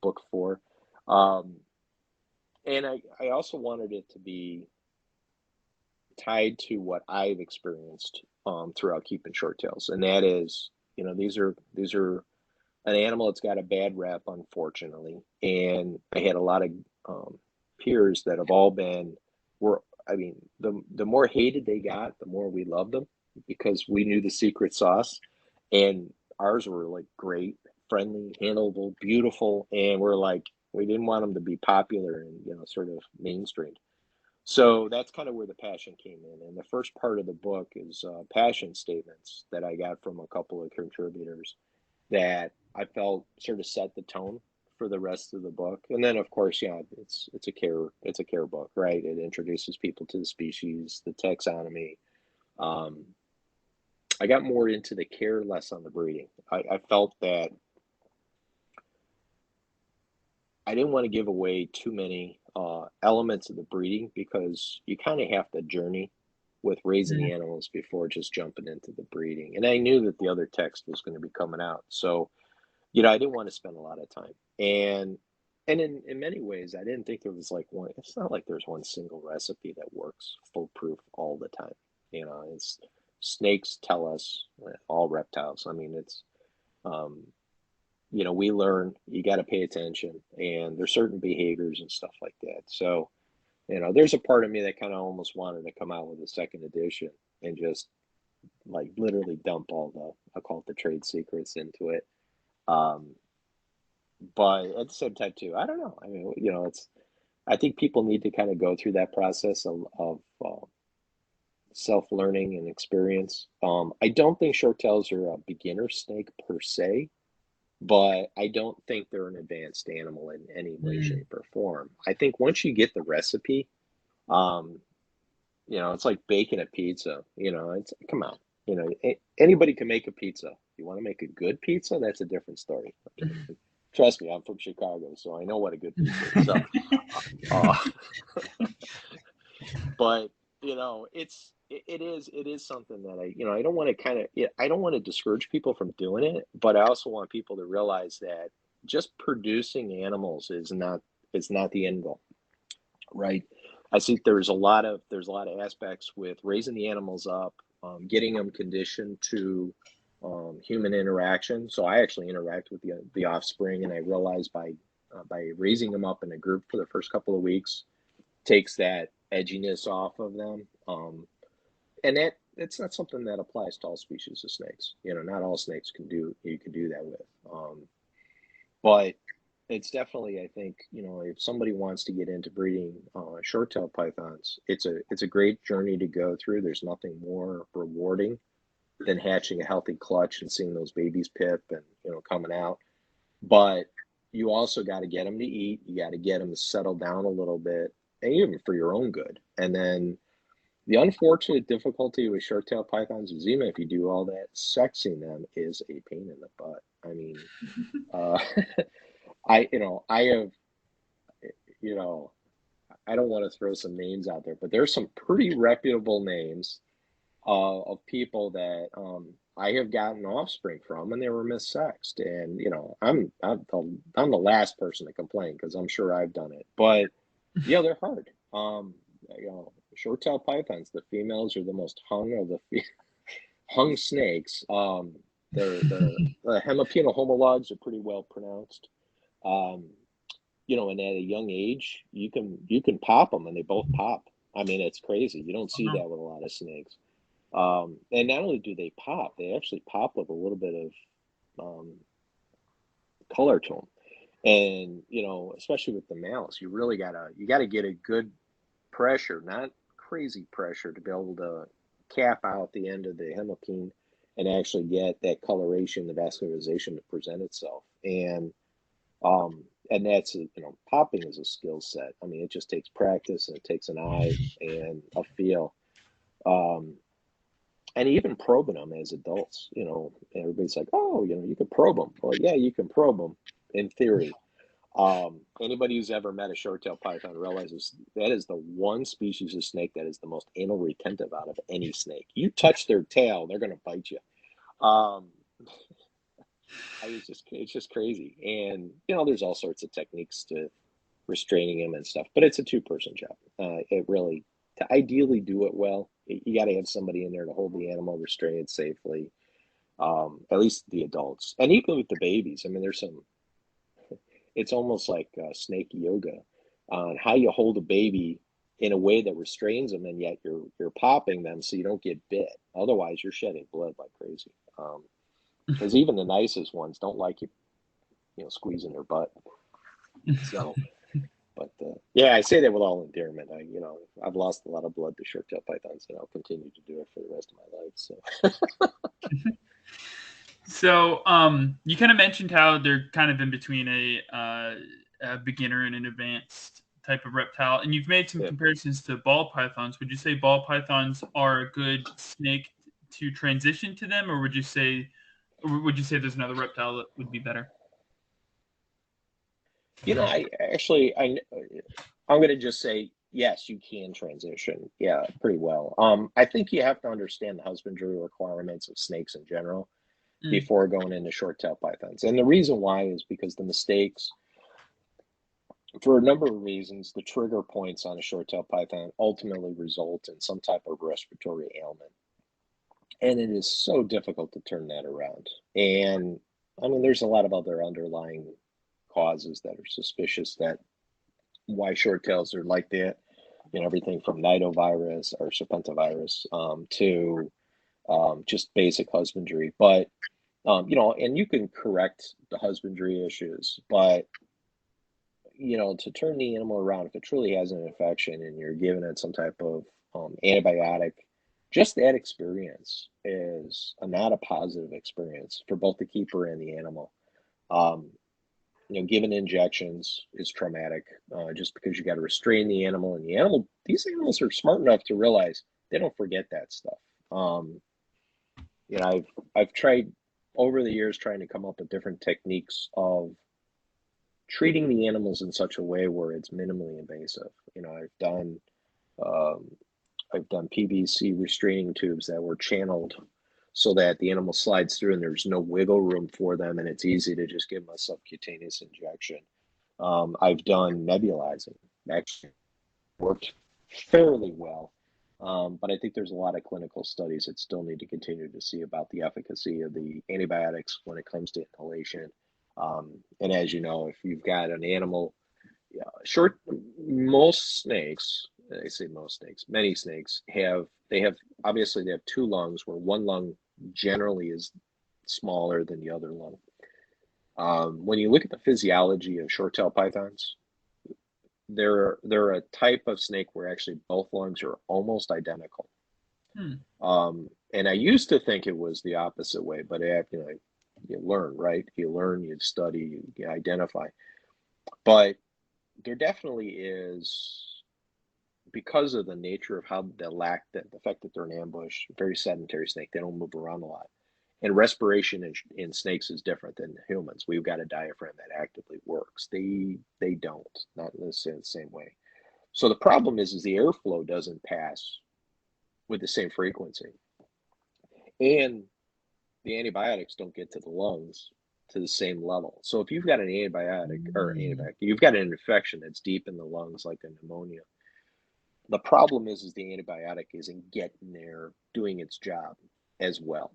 book 4. And I also wanted it to be tied to what I've experienced throughout keeping short tails, and that is, these are an animal that's got a bad rap, unfortunately. And I had a lot of peers that have all been were I mean, the more hated they got, the more we loved them because we knew the secret sauce, and ours were like great, friendly, handleable, beautiful, and we're like we didn't want them to be popular and sort of mainstream. So that's kind of where the passion came in. And the first part of the book is passion statements that I got from a couple of contributors that I felt sort of set the tone for the rest of the book. And then, of course, it's a care book, right? It introduces people to the species, the taxonomy. Um, I got more into the care, less on the breeding. I felt that I didn't want to give away too many elements of the breeding because you kind of have to journey with raising the animals before just jumping into the breeding. And I knew that the other text was going to be coming out. So, I didn't want to spend a lot of time. And in many ways, I didn't think there was like one, it's not like there's one single recipe that works foolproof all the time. It's snakes tell us, all reptiles. I mean, it's, um, we learn, you got to pay attention, and there's certain behaviors and stuff like that. So, there's a part of me that kind of almost wanted to come out with a second edition and just like literally dump all I call it the trade secrets into it. Um, but at the same time too, I don't know. I mean, I think people need to kind of go through that process of self-learning and experience. I don't think short tails are a beginner snake per se, but I don't think they're an advanced animal in any way, shape, or form. I think once you get the recipe, um, it's like baking a pizza. It's come on. Anybody can make a pizza. You want to make a good pizza? That's a different story. Trust me, I'm from Chicago, so I know what a good pizza is. So, uh, but it is something that I don't want to I don't want to discourage people from doing it, but I also want people to realize that just producing animals is not the end goal, right? I think there's a lot of aspects with raising the animals up, getting them conditioned to human interaction. So I actually interact with the offspring, and I realize by raising them up in a group for the first couple of weeks takes that edginess off of them. And it's not something that applies to all species of snakes. Not all snakes you can do that with. But it's definitely, I think, if somebody wants to get into breeding short-tailed pythons, it's a great journey to go through. There's nothing more rewarding than hatching a healthy clutch and seeing those babies pip and coming out. But you also got to get them to eat. You got to get them to settle down a little bit, and even for your own good. And then the unfortunate difficulty with short-tailed pythons is even if you do all that, sexing them is a pain in the butt. I mean, I have, I don't want to throw some names out there, but there's some pretty reputable names of people that I have gotten offspring from, and they were missexed. And I'm the last person to complain because I'm sure I've done it. But they're hard. Short-tailed pythons, the females are the most hung of the hung snakes. The hemipenal homologs are pretty well pronounced. And at a young age, you can pop them, and they both pop. I mean, it's crazy. You don't see that with a lot of snakes. And not only do they pop, they actually pop with a little bit of color to them. And especially with the males, you really gotta get a good pressure, not crazy pressure, to be able to cap out the end of the hemipene and actually get that coloration, the vascularization to present itself. And that's popping is a skill set. I mean, it just takes practice, and it takes an eye and a feel. And even probing them as adults, everybody's like, oh, you can probe them. Well, yeah, you can probe them in theory. Anybody who's ever met a short-tailed python realizes that is the one species of snake that is the most anal retentive out of any snake. You touch their tail, they're going to bite you. It's just crazy. And, there's all sorts of techniques to restraining them and stuff, but it's a two-person job. It really, to ideally do it well, you got to have somebody in there to hold the animal, restrain it safely, at least the adults. And even with the babies, I mean, it's almost like snake yoga on how you hold a baby in a way that restrains them, and yet you're popping them so you don't get bit. Otherwise, you're shedding blood like crazy. Because even the nicest ones don't like you squeezing their butt. So, but yeah, I say that with all endearment. I've lost a lot of blood to short-tailed pythons, and I'll continue to do it for the rest of my life. So. So, you kind of mentioned how they're kind of in between a beginner and an advanced type of reptile, and you've made some comparisons to ball pythons. Would you say ball pythons are a good snake to transition to them, or would you say there's another reptile that would be better? I'm going to just say yes, you can transition. Yeah, pretty well. I think you have to understand the husbandry requirements of snakes in general before going into short-tailed pythons. And the reason why is because the mistakes, for a number of reasons, the trigger points on a short-tailed python ultimately result in some type of respiratory ailment. And it is so difficult to turn that around. And I mean, there's a lot of other underlying causes that are suspicious that why short-tails are like that. Everything from nidovirus or serpentivirus to just basic husbandry. But and you can correct the husbandry issues, but to turn the animal around, if it truly has an infection and you're giving it some type of antibiotic, just that experience is not a positive experience for both the keeper and the animal. Giving injections is traumatic, just because you got to restrain the animal, and these animals are smart enough to realize they don't forget that stuff. I've tried over the years trying to come up with different techniques of treating the animals in such a way where it's minimally invasive. I've done PVC restraining tubes that were channeled so that the animal slides through and there's no wiggle room for them, and it's easy to just give them a subcutaneous injection. I've done nebulizing. Actually worked fairly well. But I think there's a lot of clinical studies that still need to continue to see about the efficacy of the antibiotics when it comes to inhalation. And as you know, if you've got an animal, most snakes, I say most snakes, many snakes obviously they have two lungs, where one lung generally is smaller than the other lung. When you look at the physiology of short-tailed pythons, they're a type of snake where actually both lungs are almost identical. And I used to think it was the opposite way, but you learn, right? You learn, you study, you identify. But there definitely is, because of the nature of how the fact that they're an ambush, very sedentary snake, they don't move around a lot. And respiration in snakes is different than humans. We've got a diaphragm that actively works. They don't, not in the same way. So the problem is the airflow doesn't pass with the same frequency. And the antibiotics don't get to the lungs to the same level. So if you've got an you've got an infection that's deep in the lungs, like a pneumonia, the problem is the antibiotic isn't getting there doing its job as well.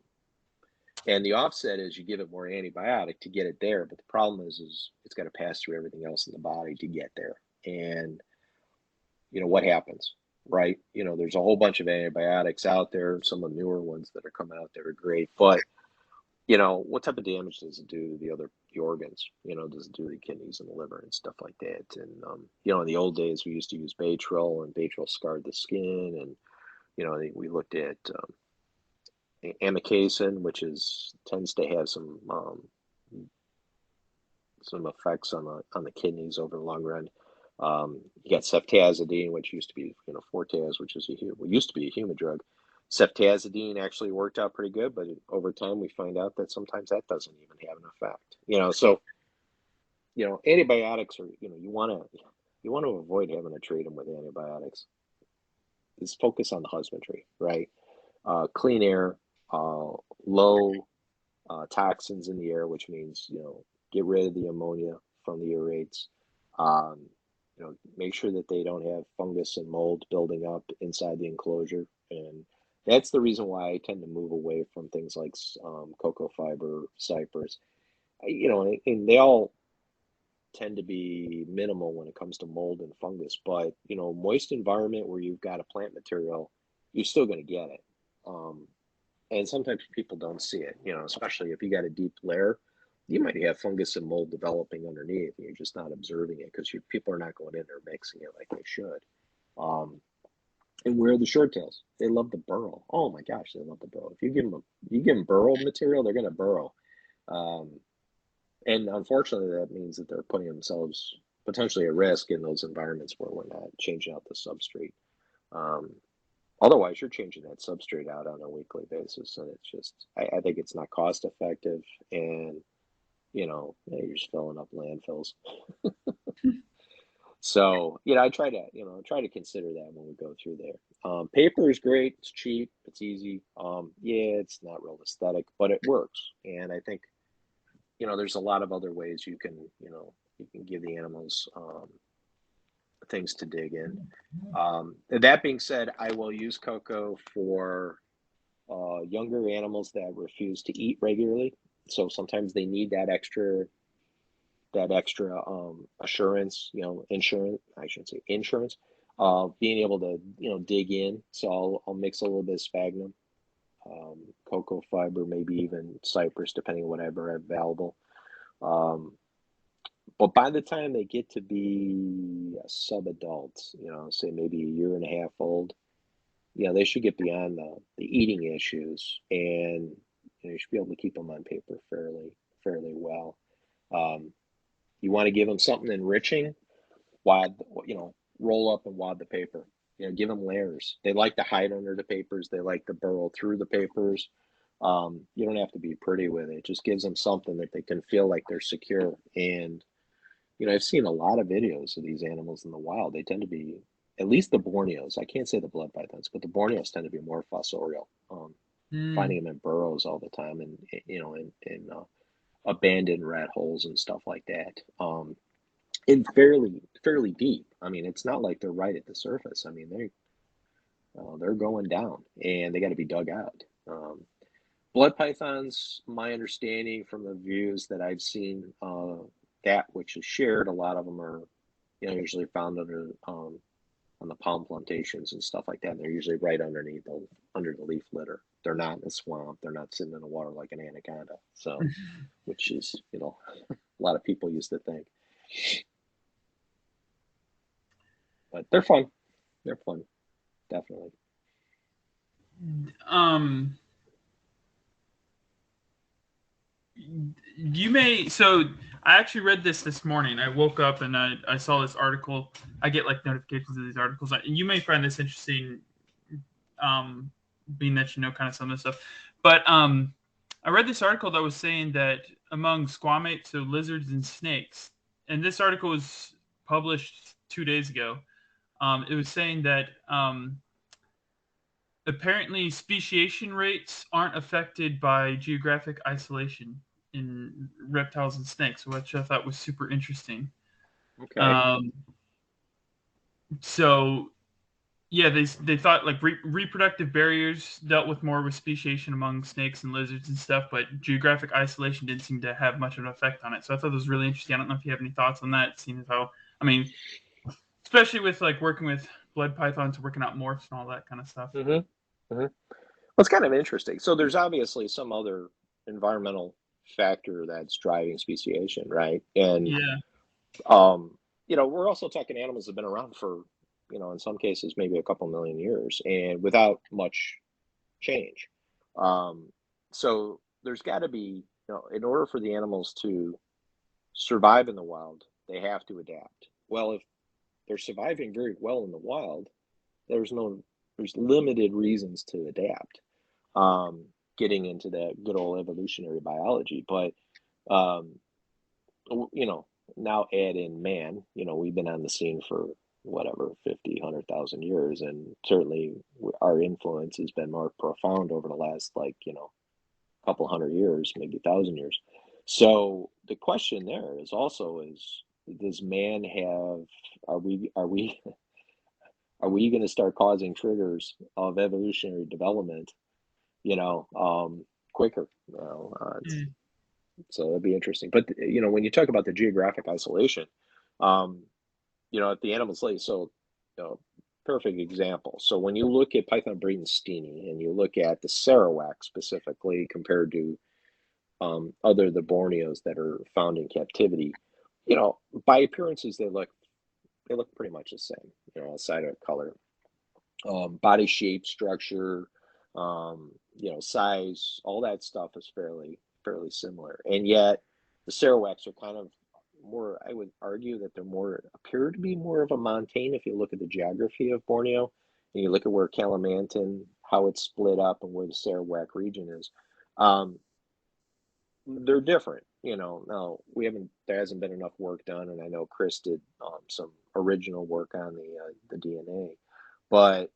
And the offset is you give it more antibiotic to get it there, but the problem is it's got to pass through everything else in the body to get there. And what happens, right? There's a whole bunch of antibiotics out there. Some of the newer ones that are coming out that are great, but what type of damage does it do to the organs? Does it do to the kidneys and the liver and stuff like that? And in the old days we used to use Baytril, and Baytril scarred the skin, and we looked at amikacin, which tends to have some effects on the kidneys over the long run. You got ceftazidime, which used to be Fortaz, which used to be a human drug. Ceftazidime actually worked out pretty good, but over time we find out that sometimes that doesn't even have an effect. So antibiotics are you want to avoid having to treat them with antibiotics. Just focus on the husbandry, right? Clean air, low toxins in the air, which means get rid of the ammonia from the aerates. Make sure that they don't have fungus and mold building up inside the enclosure, and that's the reason why I tend to move away from things like cocoa fiber, cypress. And they all tend to be minimal when it comes to mold and fungus. But, moist environment where you've got a plant material, you're still going to get it. And sometimes people don't see it, especially if you got a deep layer, you might have fungus and mold developing underneath, and you're just not observing it because people are not going in there mixing it like they should. And where are the short tails? They love to burrow. Oh my gosh, they love to burrow. If you give them burrow material, they're going to burrow. And unfortunately, that means that they're putting themselves potentially at risk in those environments where we're not changing out the substrate. Otherwise, you're changing that substrate out on a weekly basis, and it's just, I think it's not cost effective, and you're just filling up landfills. So, I try to consider that when we go through there. Paper is great. It's cheap. It's easy. Yeah, it's not real aesthetic, but it works. And I think, there's a lot of other ways you can give the animals things to dig in. That being said, I will use cocoa for younger animals that refuse to eat regularly. So sometimes they need that extra assurance, insurance, I shouldn't say insurance, being able to, dig in. So I'll mix a little bit of sphagnum, cocoa fiber, maybe even cypress, depending on whatever available. But by the time they get to be a sub-adult, say maybe a year and a half old, they should get beyond the eating issues, and you should be able to keep them on paper fairly well. You want to give them something enriching, roll up and wad the paper. Give them layers. They like to hide under the papers. They like to burrow through the papers. You don't have to be pretty with it. It just gives them something that they can feel like they're secure. And I've seen a lot of videos of these animals in the wild. They tend to be, at least the Borneos. I can't say the blood pythons, but the Borneos tend to be more fossorial. Finding them in burrows all the time, and in abandoned rat holes and stuff like that. And fairly deep. I mean, it's not like they're right at the surface. I mean, they're going down, and they got to be dug out. Blood pythons, my understanding from the views that I've seen, that which is shared, a lot of them are, usually found under on the palm plantations and stuff like that. And they're usually right underneath under the leaf litter. They're not in a swamp. They're not sitting in the water like an anaconda. So, which is, a lot of people used to think. But they're fun. They're fun, definitely. So I actually read this morning. I woke up and I saw this article. I get like notifications of these articles. You may find this interesting, being that kind of some of this stuff. But I read this article that was saying that among squamates, so lizards and snakes, and this article was published 2 days ago. It was saying that apparently speciation rates aren't affected by geographic isolation in reptiles and snakes, which I thought was super interesting. Okay. So yeah, they thought like reproductive barriers dealt with more with speciation among snakes and lizards and stuff, but geographic isolation didn't seem to have much of an effect on it. So I thought it was really interesting. I don't know if you have any thoughts on that. It seems how, especially with like working with blood pythons, working out morphs and all that kind of stuff. Mm-hmm. Mm-hmm. Well, it's kind of interesting. So there's obviously some other environmental factor that's driving speciation, right? And we're also talking animals that have been around for, in some cases maybe a couple million years, and without much change. So there's got to be, in order for the animals to survive in the wild, they have to adapt. Well, if they're surviving very well in the wild, there's limited reasons to adapt. Getting into that good old evolutionary biology, but now add in man. We've been on the scene for whatever 50, 100,000 years, and certainly our influence has been more profound over the last couple hundred years, maybe 1,000 years. So the question there is also does man have, are we going to start causing triggers of evolutionary development quicker? So it'd be interesting. But when you talk about the geographic isolation, um, if the animals lay, so perfect example. So when you look at python bredenstini and you look at the Sarawak specifically compared to other the Borneos that are found in captivity, by appearances they look pretty much the same. Aside of color, body shape, structure, size, all that stuff is fairly similar. And yet the Sarawaks are kind of more, I would argue that appear to be more of a montane if you look at the geography of Borneo and you look at where Kalimantan, how it's split up and where the Sarawak region is. They're different. Now there hasn't been enough work done, and I know Chris did some original work on the DNA, but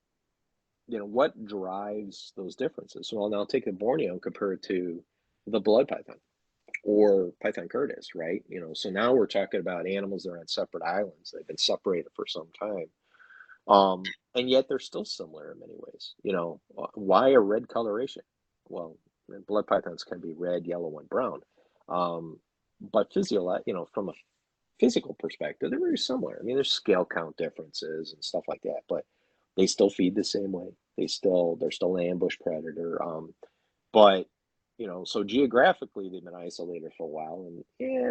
what drives those differences? Well, now take the Borneo and compare it to the blood python or Python curtis, right? So now we're talking about animals that are on separate islands. They've been separated for some time, and yet they're still similar in many ways. Why a red coloration? Well, blood pythons can be red, yellow, and brown, but from a physical perspective, they're very similar. I mean, there's scale count differences and stuff like that, but they still feed the same way. They're still an ambush predator. But so geographically they've been isolated for a while, and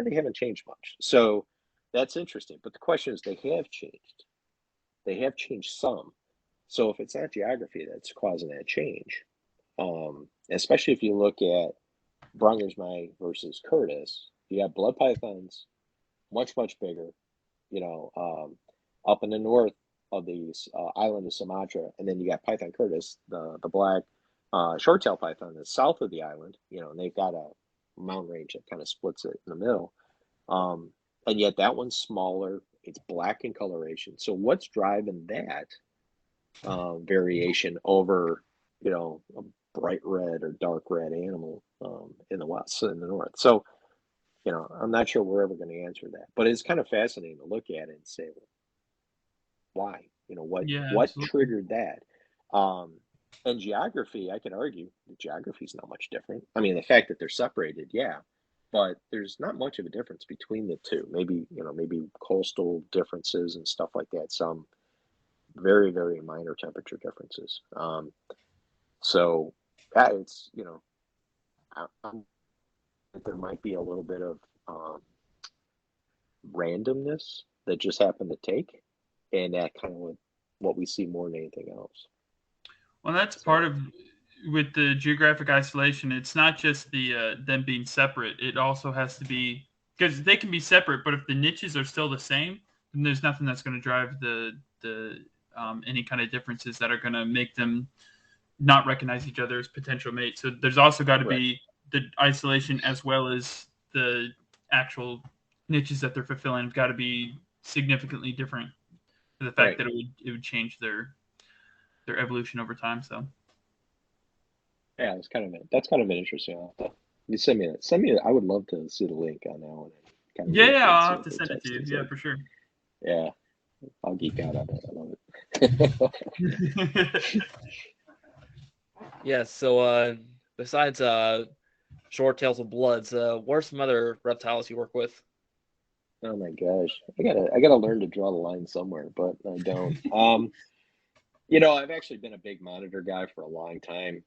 they haven't changed much. So that's interesting. But the question is, they have changed. They have changed some. So if it's not geography that's causing that change, especially if you look at Brongersmai versus Curtis, you have blood pythons, much bigger, up in the north of the island of Sumatra, and then you got Python curtis, the black short-tailed python that's south of the island, and they've got a mountain range that kind of splits it in the middle, and yet that one's smaller. It's black in coloration. So what's driving that variation over, a bright red or dark red animal in the west, in the north? So I'm not sure we're ever going to answer that, but it's kind of fascinating to look at it and say, well, why? Yeah, what absolutely. triggered that? And geography, I could argue the geography is not much different. I mean, the fact that they're separated, yeah, but there's not much of a difference between the two. Maybe coastal differences and stuff like that. Some very, very minor temperature differences. So yeah, it's there might be a little bit of randomness that just happened to take, and that kind of what we see more than anything else. Well, that's part of with the geographic isolation. It's not just the them being separate. It also has to be because they can be separate, but if the niches are still the same, then there's nothing that's going to drive the any kind of differences that are going to make them not recognize each other as potential mates. So there's also got to be the isolation as well as the actual niches that they're fulfilling have got to be significantly different for the fact that it would change their evolution over time. So yeah, that's kind of an interesting. You send me that. Send me. I would love to see the link on that one. Kind of yeah, I'll have to send it to you. Yeah, for sure. Yeah, I'll geek out on it. I love it. Yeah. So besides short tails and bloods, what are some other reptiles you work with? Oh my gosh, I gotta learn to draw the line somewhere, but I don't. I've actually been a big monitor guy for a long time.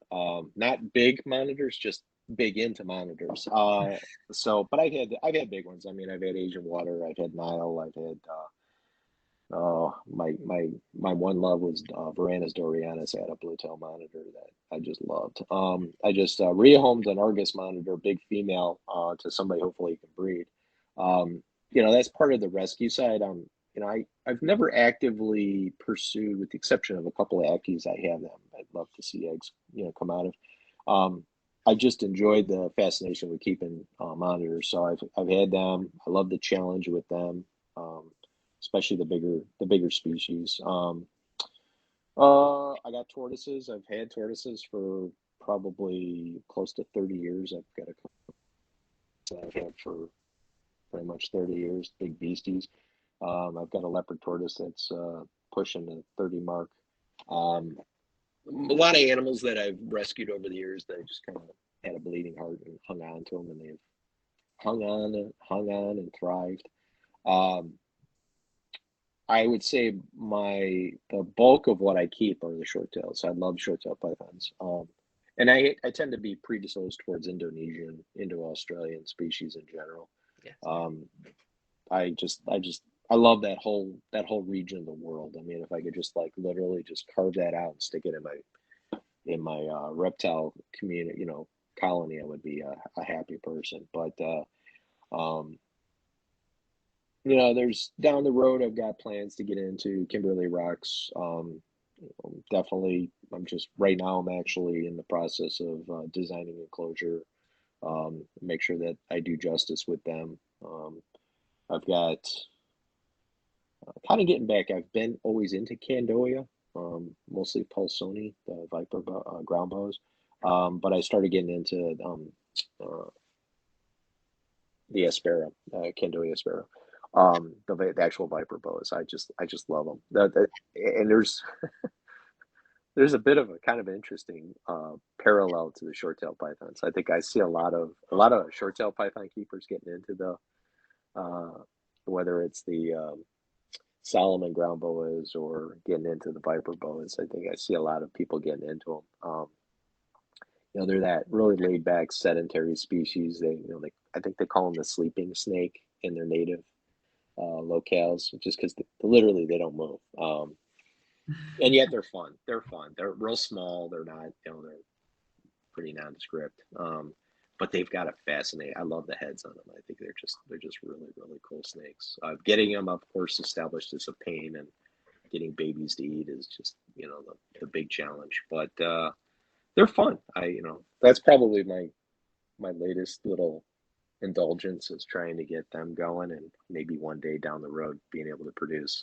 Not big monitors, just big into monitors. But I've had big ones. I mean, I've had Asian water, I've had Nile, I've had my one love was Varanus Dorianus. I had a blue tail monitor that I just loved. I just rehomed an Argus monitor, big female, to somebody hopefully you can breed. That's part of the rescue side. I've never actively pursued, with the exception of a couple of Eckies I have them. I'd love to see eggs, come out of. I just enjoyed the fascination with keeping monitors, so I've had them. I love the challenge with them, especially the bigger species. I got tortoises. I've had tortoises for probably close to 30 years. I've got a couple that I've had for pretty much 30 years, big beasties. I've got a leopard tortoise that's pushing the 30 mark. A lot of animals that I've rescued over the years that I just kind of had a bleeding heart and hung on to them, and they've hung on and thrived. Um, I would say the bulk of what I keep are the short tails. I love short tail pythons. And I tend to be predisposed towards Indonesian, Indo-Australian species in general. Yeah. Um, I love that whole region of the world. I mean, if I could just like literally just carve that out and stick it in my reptile community, colony, I would be a happy person. But um, there's down the road, I've got plans to get into Kimberly Rocks. Definitely, right now, I'm actually in the process of designing enclosure, make sure that I do justice with them. I've got kind of getting back. I've been always into Candoia, mostly Pulsoni, the Viper ground bows. But I started getting into uh, the Aspera, Candoia Aspera, the actual Viper bows. I just love them. And there's a bit of a kind of interesting parallel to the short-tailed pythons. I think I see a lot of short-tailed python keepers getting into whether it's the Solomon ground boas or getting into the Viper boas. I think I see a lot of people getting into them. They're that really laid back sedentary species. I think they call them the sleeping snake in their native locales, just because literally they don't move. And yet they're fun. They're fun. They're real small. They're not, they're pretty nondescript. But they've got a fascinating. I love the heads on them. I think they're just really, really cool snakes. Getting them, of course, established is a pain, and getting babies to eat is just the big challenge. But they're fun. That's probably my latest little indulgence, is trying to get them going, and maybe one day down the road being able to produce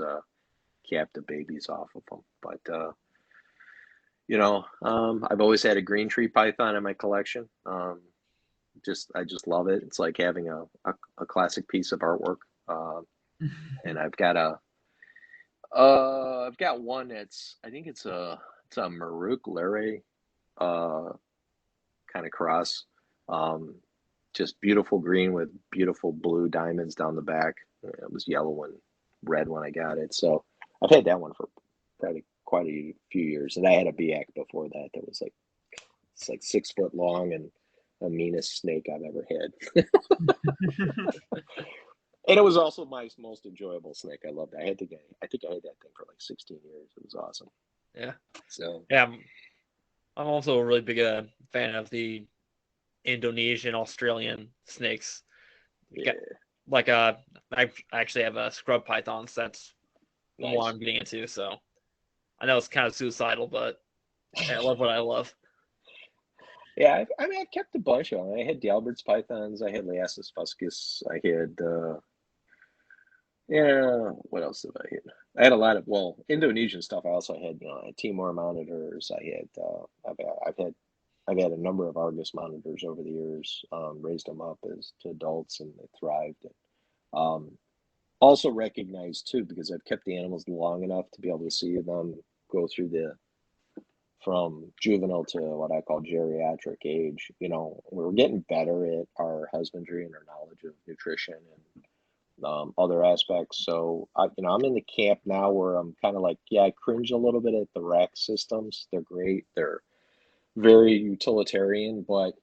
captive babies off of them. But I've always had a green tree python in my collection. I just love it. It's like having a classic piece of artwork. And I've got one that's, I think it's a Maruk Lere kind of cross. Um, just beautiful green with beautiful blue diamonds down the back. It was yellow and red when I got it. So I've had that one for probably quite a few years. And I had a Biak before that was it's like 6 foot long and the meanest snake I've ever had. And it was also my most enjoyable snake. I loved it. I think I had that thing for like 16 years. It was awesome. Yeah. So Yeah. I'm also a really big fan of the Indonesian Australian snakes. yeah, Like I actually have a scrub pythons. That's what nice. I'm getting into. So I know it's kind of suicidal, but I love what I love. Yeah, I've kept a bunch of them. I had D'Albert's pythons. I had Liasis fuscus. I had yeah. What else have I had? I had a lot of Indonesian stuff. I also had I had Timor monitors. I've had a number of Argus monitors over the years. Raised them up as to adults, and they thrived. Um, Also recognized too, because I've kept the animals long enough to be able to see them go through from juvenile to what I call geriatric age. We're getting better at our husbandry and our knowledge of nutrition and other aspects. So I'm in the camp now where I'm kind of like, yeah, I cringe a little bit at the rack systems. They're great. They're very utilitarian, but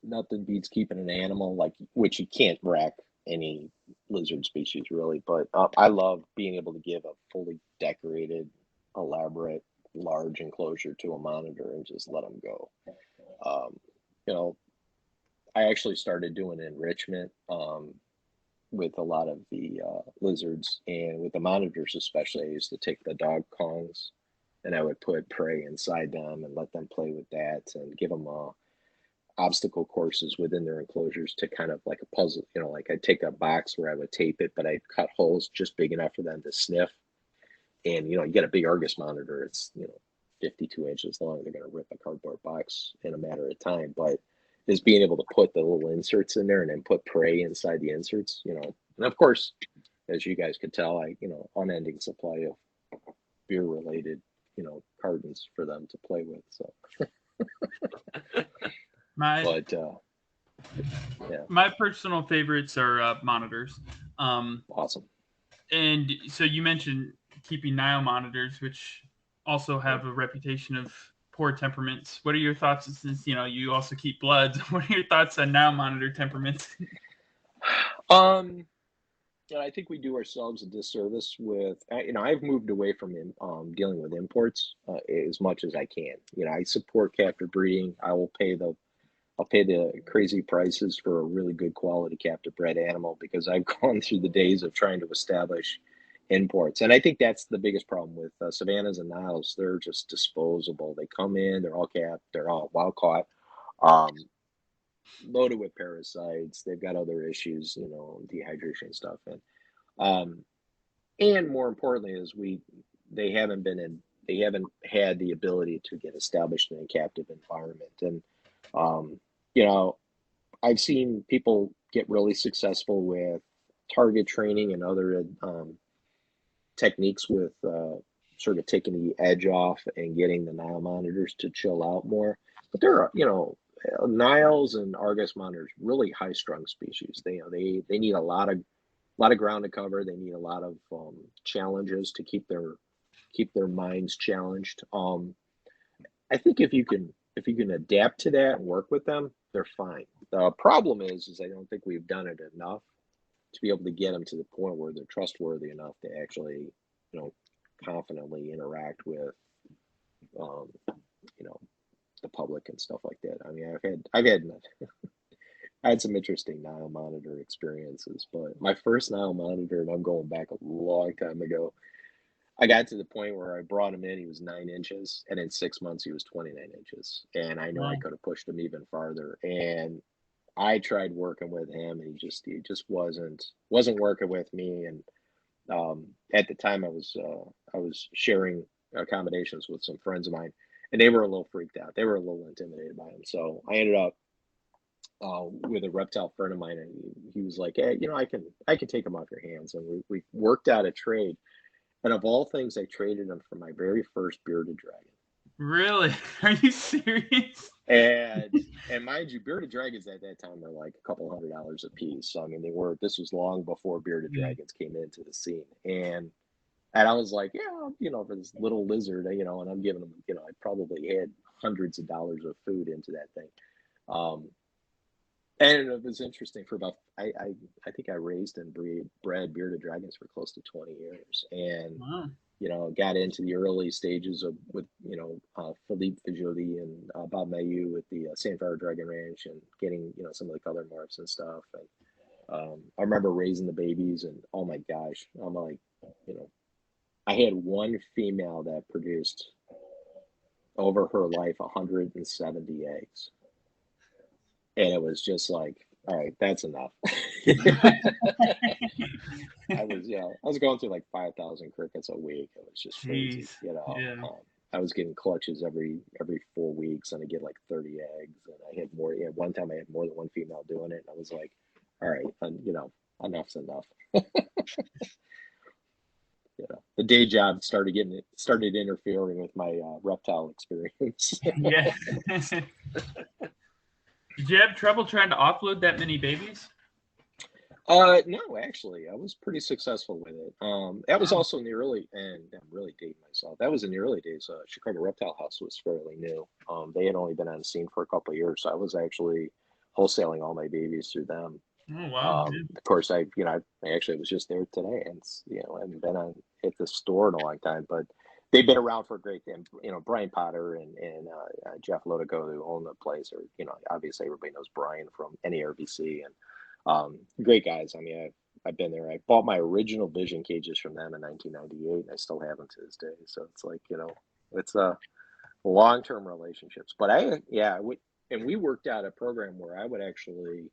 nothing beats keeping an animal, like, which you can't rack any lizard species really. But I love being able to give a fully decorated, elaborate, large enclosure to a monitor and just let them go. Um, you know, I actually started doing enrichment with a lot of the lizards, and with the monitors especially. I used to take the dog Kongs and I would put prey inside them and let them play with that and give them obstacle courses within their enclosures to kind of like a puzzle. Like I'd take a box where I would tape it, but I'd cut holes just big enough for them to sniff. And you get a big Argus monitor, it's 52 inches long. They're going to rip a cardboard box in a matter of time. But is being able to put the little inserts in there and then put prey inside the inserts, and of course, as you guys could tell, I unending supply of beer related cartons for them to play with. So My but My personal favorites are monitors. Awesome. And so you mentioned keeping Nile monitors, which also have a reputation of poor temperaments. What are your thoughts, since you also keep bloods? What are your thoughts on Nile monitor temperaments? Um, I think we do ourselves a disservice with, I've moved away from dealing with imports as much as I can. I support captive breeding. I'll pay the crazy prices for a really good quality captive bred animal because I've gone through the days of trying to establish imports. And I think that's the biggest problem with Savannahs and Niles. They're just disposable. They come in, they're all capped, they're all wild caught, um, loaded with parasites. They've got other issues, dehydration and stuff. And more importantly is they haven't they haven't had the ability to get established in a captive environment. And um, you know, I've seen people get really successful with target training and other techniques with sort of taking the edge off and getting the Nile monitors to chill out more. But there are, Niles and Argus monitors, really high strung species. They need a lot of ground to cover. They need a lot of challenges to keep their minds challenged. I think if you can adapt to that and work with them, they're fine. The problem is I don't think we've done it enough to be able to get them to the point where they're trustworthy enough to actually, confidently interact with, um, the public and stuff like that. I mean, I've had I had some interesting Nile monitor experiences, but my first Nile monitor, and I'm going back a long time ago, I got to the point where I brought him in. He was 9 inches, and in 6 months he was 29 inches. And I know I Wow. could have pushed him even farther. And I tried working with him, and he just wasn't working with me. And at the time, I was sharing accommodations with some friends of mine, and they were a little freaked out. They were a little intimidated by him. So I ended up with a reptile friend of mine, and he was like, "Hey, I can take him off your hands." And we worked out a trade. And of all things, I traded him for my very first bearded dragon. Really? Are you serious? And mind you, bearded dragons at that time were like a couple $100 a piece. So I mean, this was long before bearded Mm. dragons came into the scene. And I was like, yeah, for this little lizard, and I'm giving him, I probably had hundreds of dollars of food into that thing. Um, and it was interesting for about I think I raised and bred bearded dragons for close to 20 years, and Wow. got into the early stages of with Philippe Fajoudi and Bob Mayu with the Sandfire Dragon Ranch and getting some of the color morphs and stuff. And I remember raising the babies, and oh my gosh, I'm like, I had one female that produced over her life 170 eggs. And it was just like, all right, that's enough. I was going through like 5,000 crickets a week. It was just crazy, Jeez. Yeah. I was getting clutches every 4 weeks, and I get like 30 eggs, and I had more. Yeah, one time I had more than one female doing it, and I was like, all right, enough's enough. The day job started interfering with my reptile experience. Yeah. Did you have trouble trying to offload that many babies? No, actually, I was pretty successful with it. That was Wow. also in the early, and I'm really dating myself. That was in the early days. Chicago Reptile House was fairly new. They had only been on the scene for a couple of years, so I was actually wholesaling all my babies through them. Oh wow. Of course, I actually was just there today, and I haven't been at the store in a long time, but they've been around for a great time. Brian Potter and Jeff Lotico, who own the place, or obviously everybody knows Brian from NARBC, and great guys. I mean, I've been there. I bought my original Vision cages from them in 1998, and I still have them to this day. So it's like, it's a long-term relationships. But and we worked out a program where I would actually,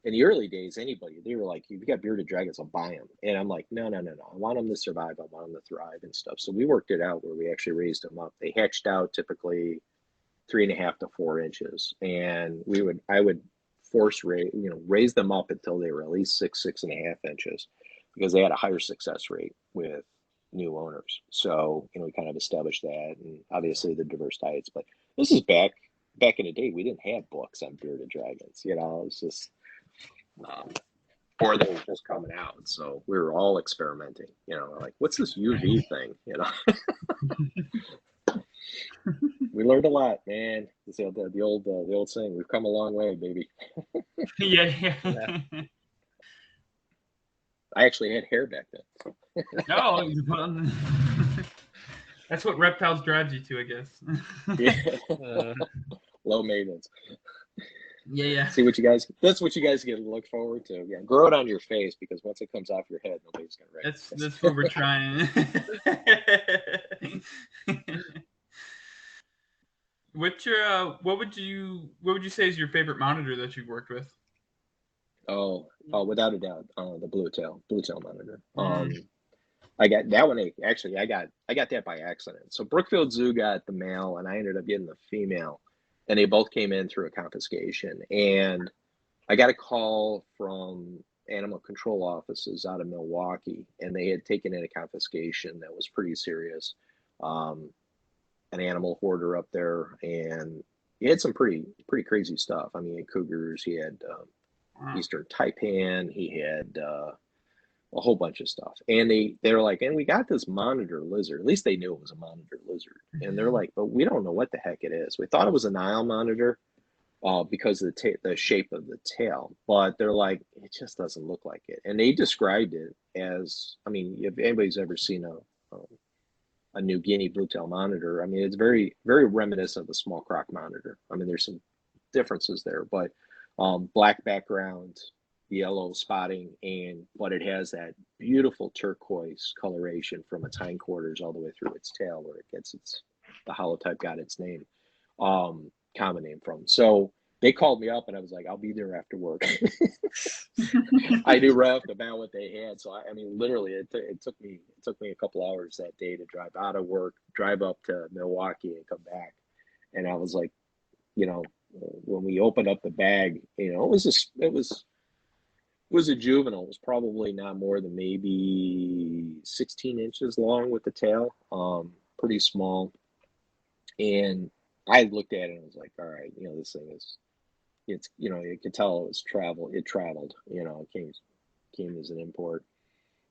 in the early days, they were like, "You've got bearded dragons, I'll buy them." And I'm like, no. I want them to survive. I want them to thrive and stuff. So we worked it out where we actually raised them up. They hatched out typically 3.5 to 4 inches, and I would raise them up until they were at least 6.5 inches, because they had a higher success rate with new owners. So we kind of established that, and obviously the diverse diets. But this is back back in the day, we didn't have books on bearded dragons. You know, it was just, or they were just coming out. So we were all experimenting. You know, like, what's this UV thing? You know, we learned a lot, man. The old saying, we've come a long way, baby. Yeah. I actually had hair back then. No, well, that's what reptiles drives you to, I guess. Yeah. Low maintenance. Yeah. See what you guys. That's what you guys get to look forward to. Yeah, grow it on your face, because once it comes off your head, nobody's gonna recognize. That's what we're trying. What would you say is your favorite monitor that you've worked with? Oh, without a doubt, the blue tail monitor. I got that one. Actually, I got that by accident. So Brookfield Zoo got the male, and I ended up getting the female, and they both came in through a confiscation. And I got a call from animal control offices out of Milwaukee, and they had taken in a confiscation that was pretty serious. An animal hoarder up there, and he had some pretty crazy stuff. I mean, he had cougars, he had Eastern taipan, he had a whole bunch of stuff. And they're like, and we got this monitor lizard. At least they knew it was a monitor lizard. And they're like, but we don't know what the heck it is. We thought it was a Nile monitor because of the shape of the tail, but they're like, it just doesn't look like it. And they described it as, I mean, if anybody's ever seen a New Guinea blue tail monitor, I mean, it's very reminiscent of a small croc monitor. I mean, there's some differences there, but black background, yellow spotting, but it has that beautiful turquoise coloration from its hindquarters all the way through its tail, where it gets the holotype got its name, common name from. So they called me up, and I was like, I'll be there after work. I knew right off the bat what they had. So I mean, literally, it took me a couple hours that day to drive out of work, drive up to Milwaukee, and come back. And I was like, you know, when we opened up the bag, you know, it was a juvenile. It was probably not more than maybe 16 inches long with the tail, pretty small. And I looked at it and was like, all right, you know, this thing is, it's, you know, you could tell it traveled, you know, it came as an import.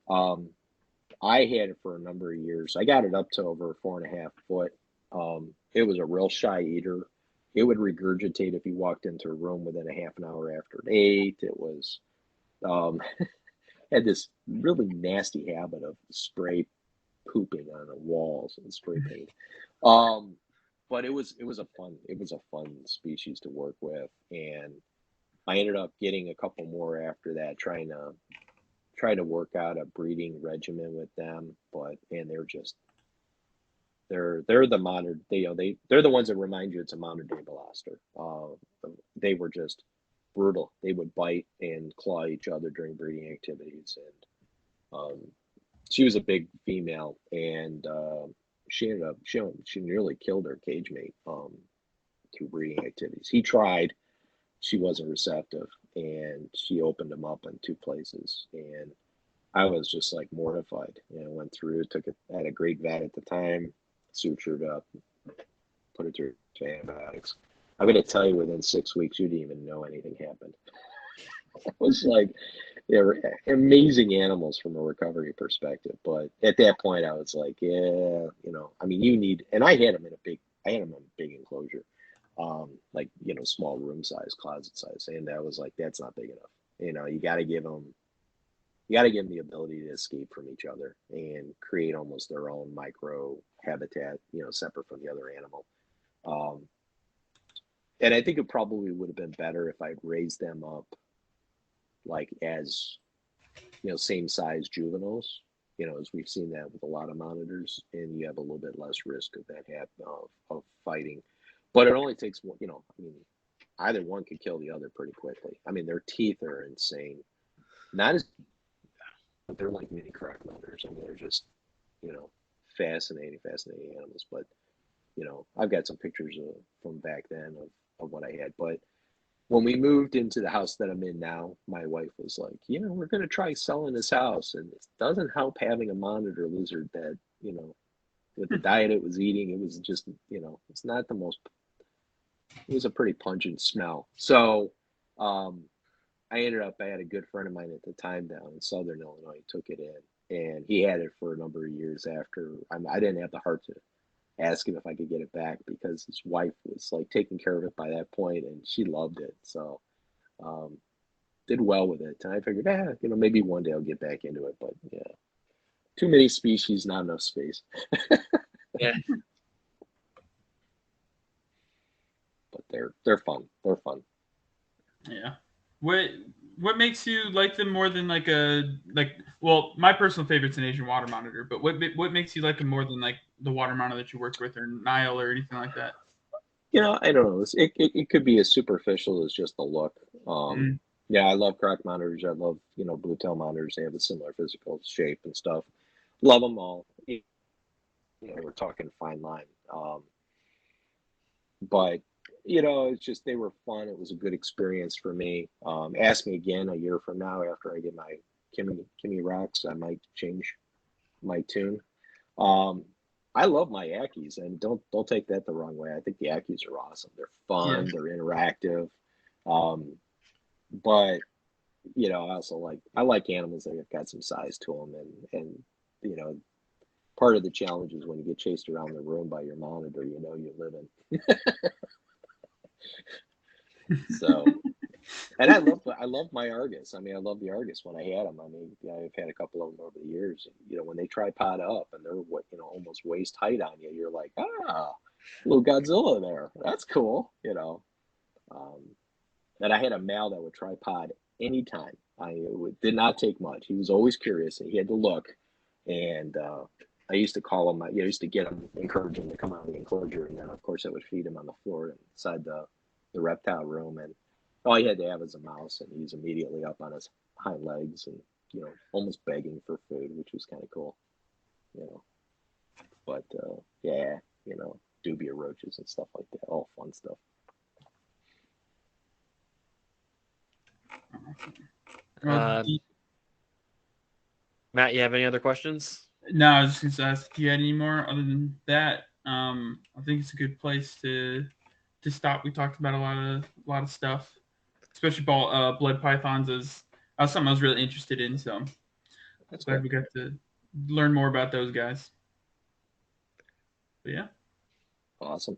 I had it for a number of years. I got it up to over 4.5 foot. It was a real shy eater. It would regurgitate if you walked into a room within a half an hour after it ate. It was had this really nasty habit of spray pooping on the walls and spray paint. But it was a fun species to work with, and I ended up getting a couple more after that, trying to work out a breeding regimen with them. And they're the modern, they're the ones that remind you it's a modern day Veloster. They were just brutal. They would bite and claw each other during breeding activities, and she was a big female, and she nearly killed her cage mate through breeding activities. He tried, she wasn't receptive, and she opened him up in 2 places, and I was just like mortified. You know, went through, had a great vet at the time, sutured up, put it through antibiotics. I'm going to tell you, within 6 weeks, you didn't even know anything happened. It was like, they're amazing animals from a recovery perspective. But at that point, I was like, yeah, you know, I mean, and I had them in a big enclosure, like, you know, small room size, closet size. And I was like, that's not big enough. You know, you got to give them the ability to escape from each other and create almost their own micro habitat, you know, separate from the other animal. And I think it probably would have been better if I'd raised them up like as, you know, same size juveniles, you know, as we've seen that with a lot of monitors, and you have a little bit less risk of that of fighting. But it only takes one, you know, I mean, either one could kill the other pretty quickly. I mean, their teeth are insane. Not as, they're like mini croc monitors. I mean, they're just, you know, fascinating animals. But, you know, I've got some pictures from back then of what I had. But when we moved into the house that I'm in now, my wife was like, you know, we're going to try selling this house. And it doesn't help having a monitor lizard that, you know, with the diet it was eating, it was just, you know, it's not the most was a pretty pungent smell. So I had a good friend of mine at the time down in Southern Illinois, took it in, and he had it for a number of years after. I didn't have the heart to ask him if I could get it back because his wife was like taking care of it by that point, and she loved it. So did well with it. And I figured, maybe one day I'll get back into it. But yeah, too many species, not enough space. Yeah. But they're fun. They're fun. Yeah. What makes you like them more than well, my personal favorite's an Asian water monitor, but what makes you like them more than like the water monitor that you worked with or Nile or anything like that? I don't know. It could be as superficial as just the look. Yeah, I love croc monitors. I love, blue tail monitors. They have a similar physical shape and stuff. Love them all. We're talking fine line. But, it's just they were fun. It was a good experience for me. Ask me again a year from now after I get my Kimmy Rocks. I might change my tune. I love my Ackies, and don't take that the wrong way. I think the Ackies are awesome. They're fun. Yeah. They're interactive. But I also like animals that have got some size to them, and part of the challenge is when you get chased around the room by your monitor, you live in. So, and I love my Argus. I mean, I love the Argus when I had them. I mean, I've had a couple of them over the years. When they tripod up and they're almost waist height on you, you're like, little Godzilla there. That's cool. And I had a male that would tripod anytime. It did not take much. He was always curious, and he had to look. And I used to call him. I used to get him, encourage him to come out of the enclosure, and then of course I would feed him on the floor inside the reptile room. And all he had to have was a mouse, and he's immediately up on his hind legs and almost begging for food, which was kind of cool. But dubia roaches and stuff like that, all fun stuff. Matt, you have any other questions? No, I was just going to ask if you had any more. Other than that, I think it's a good place to stop. We talked about a lot of stuff, especially blood pythons as something I was really interested in. So I'm glad we got to learn more about those guys. But yeah. Awesome.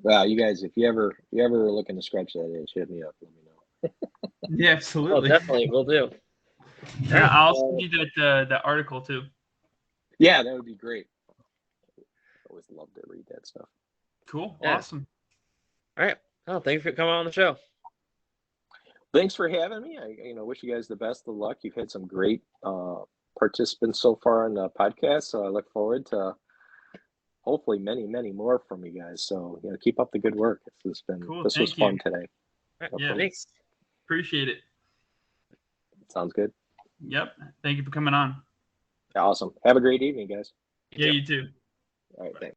Well, you guys, if you ever are looking to scratch that itch, hit me up. Let me know. Yeah, absolutely. Oh, definitely, we'll do. Yeah, I'll send you that article too. Yeah, that would be great. I always love to read that stuff. Cool. Yeah. Awesome. All right. Oh, thank you for coming on the show. Thanks for having me. I wish you guys the best of luck. You've had some great participants so far on the podcast, so I look forward to hopefully many, many more from you guys. So keep up the good work. This was fun today. Right. Yeah, thanks. Appreciate it. Sounds good. Yep. Thank you for coming on. Awesome. Have a great evening, guys. You too. All right, thanks.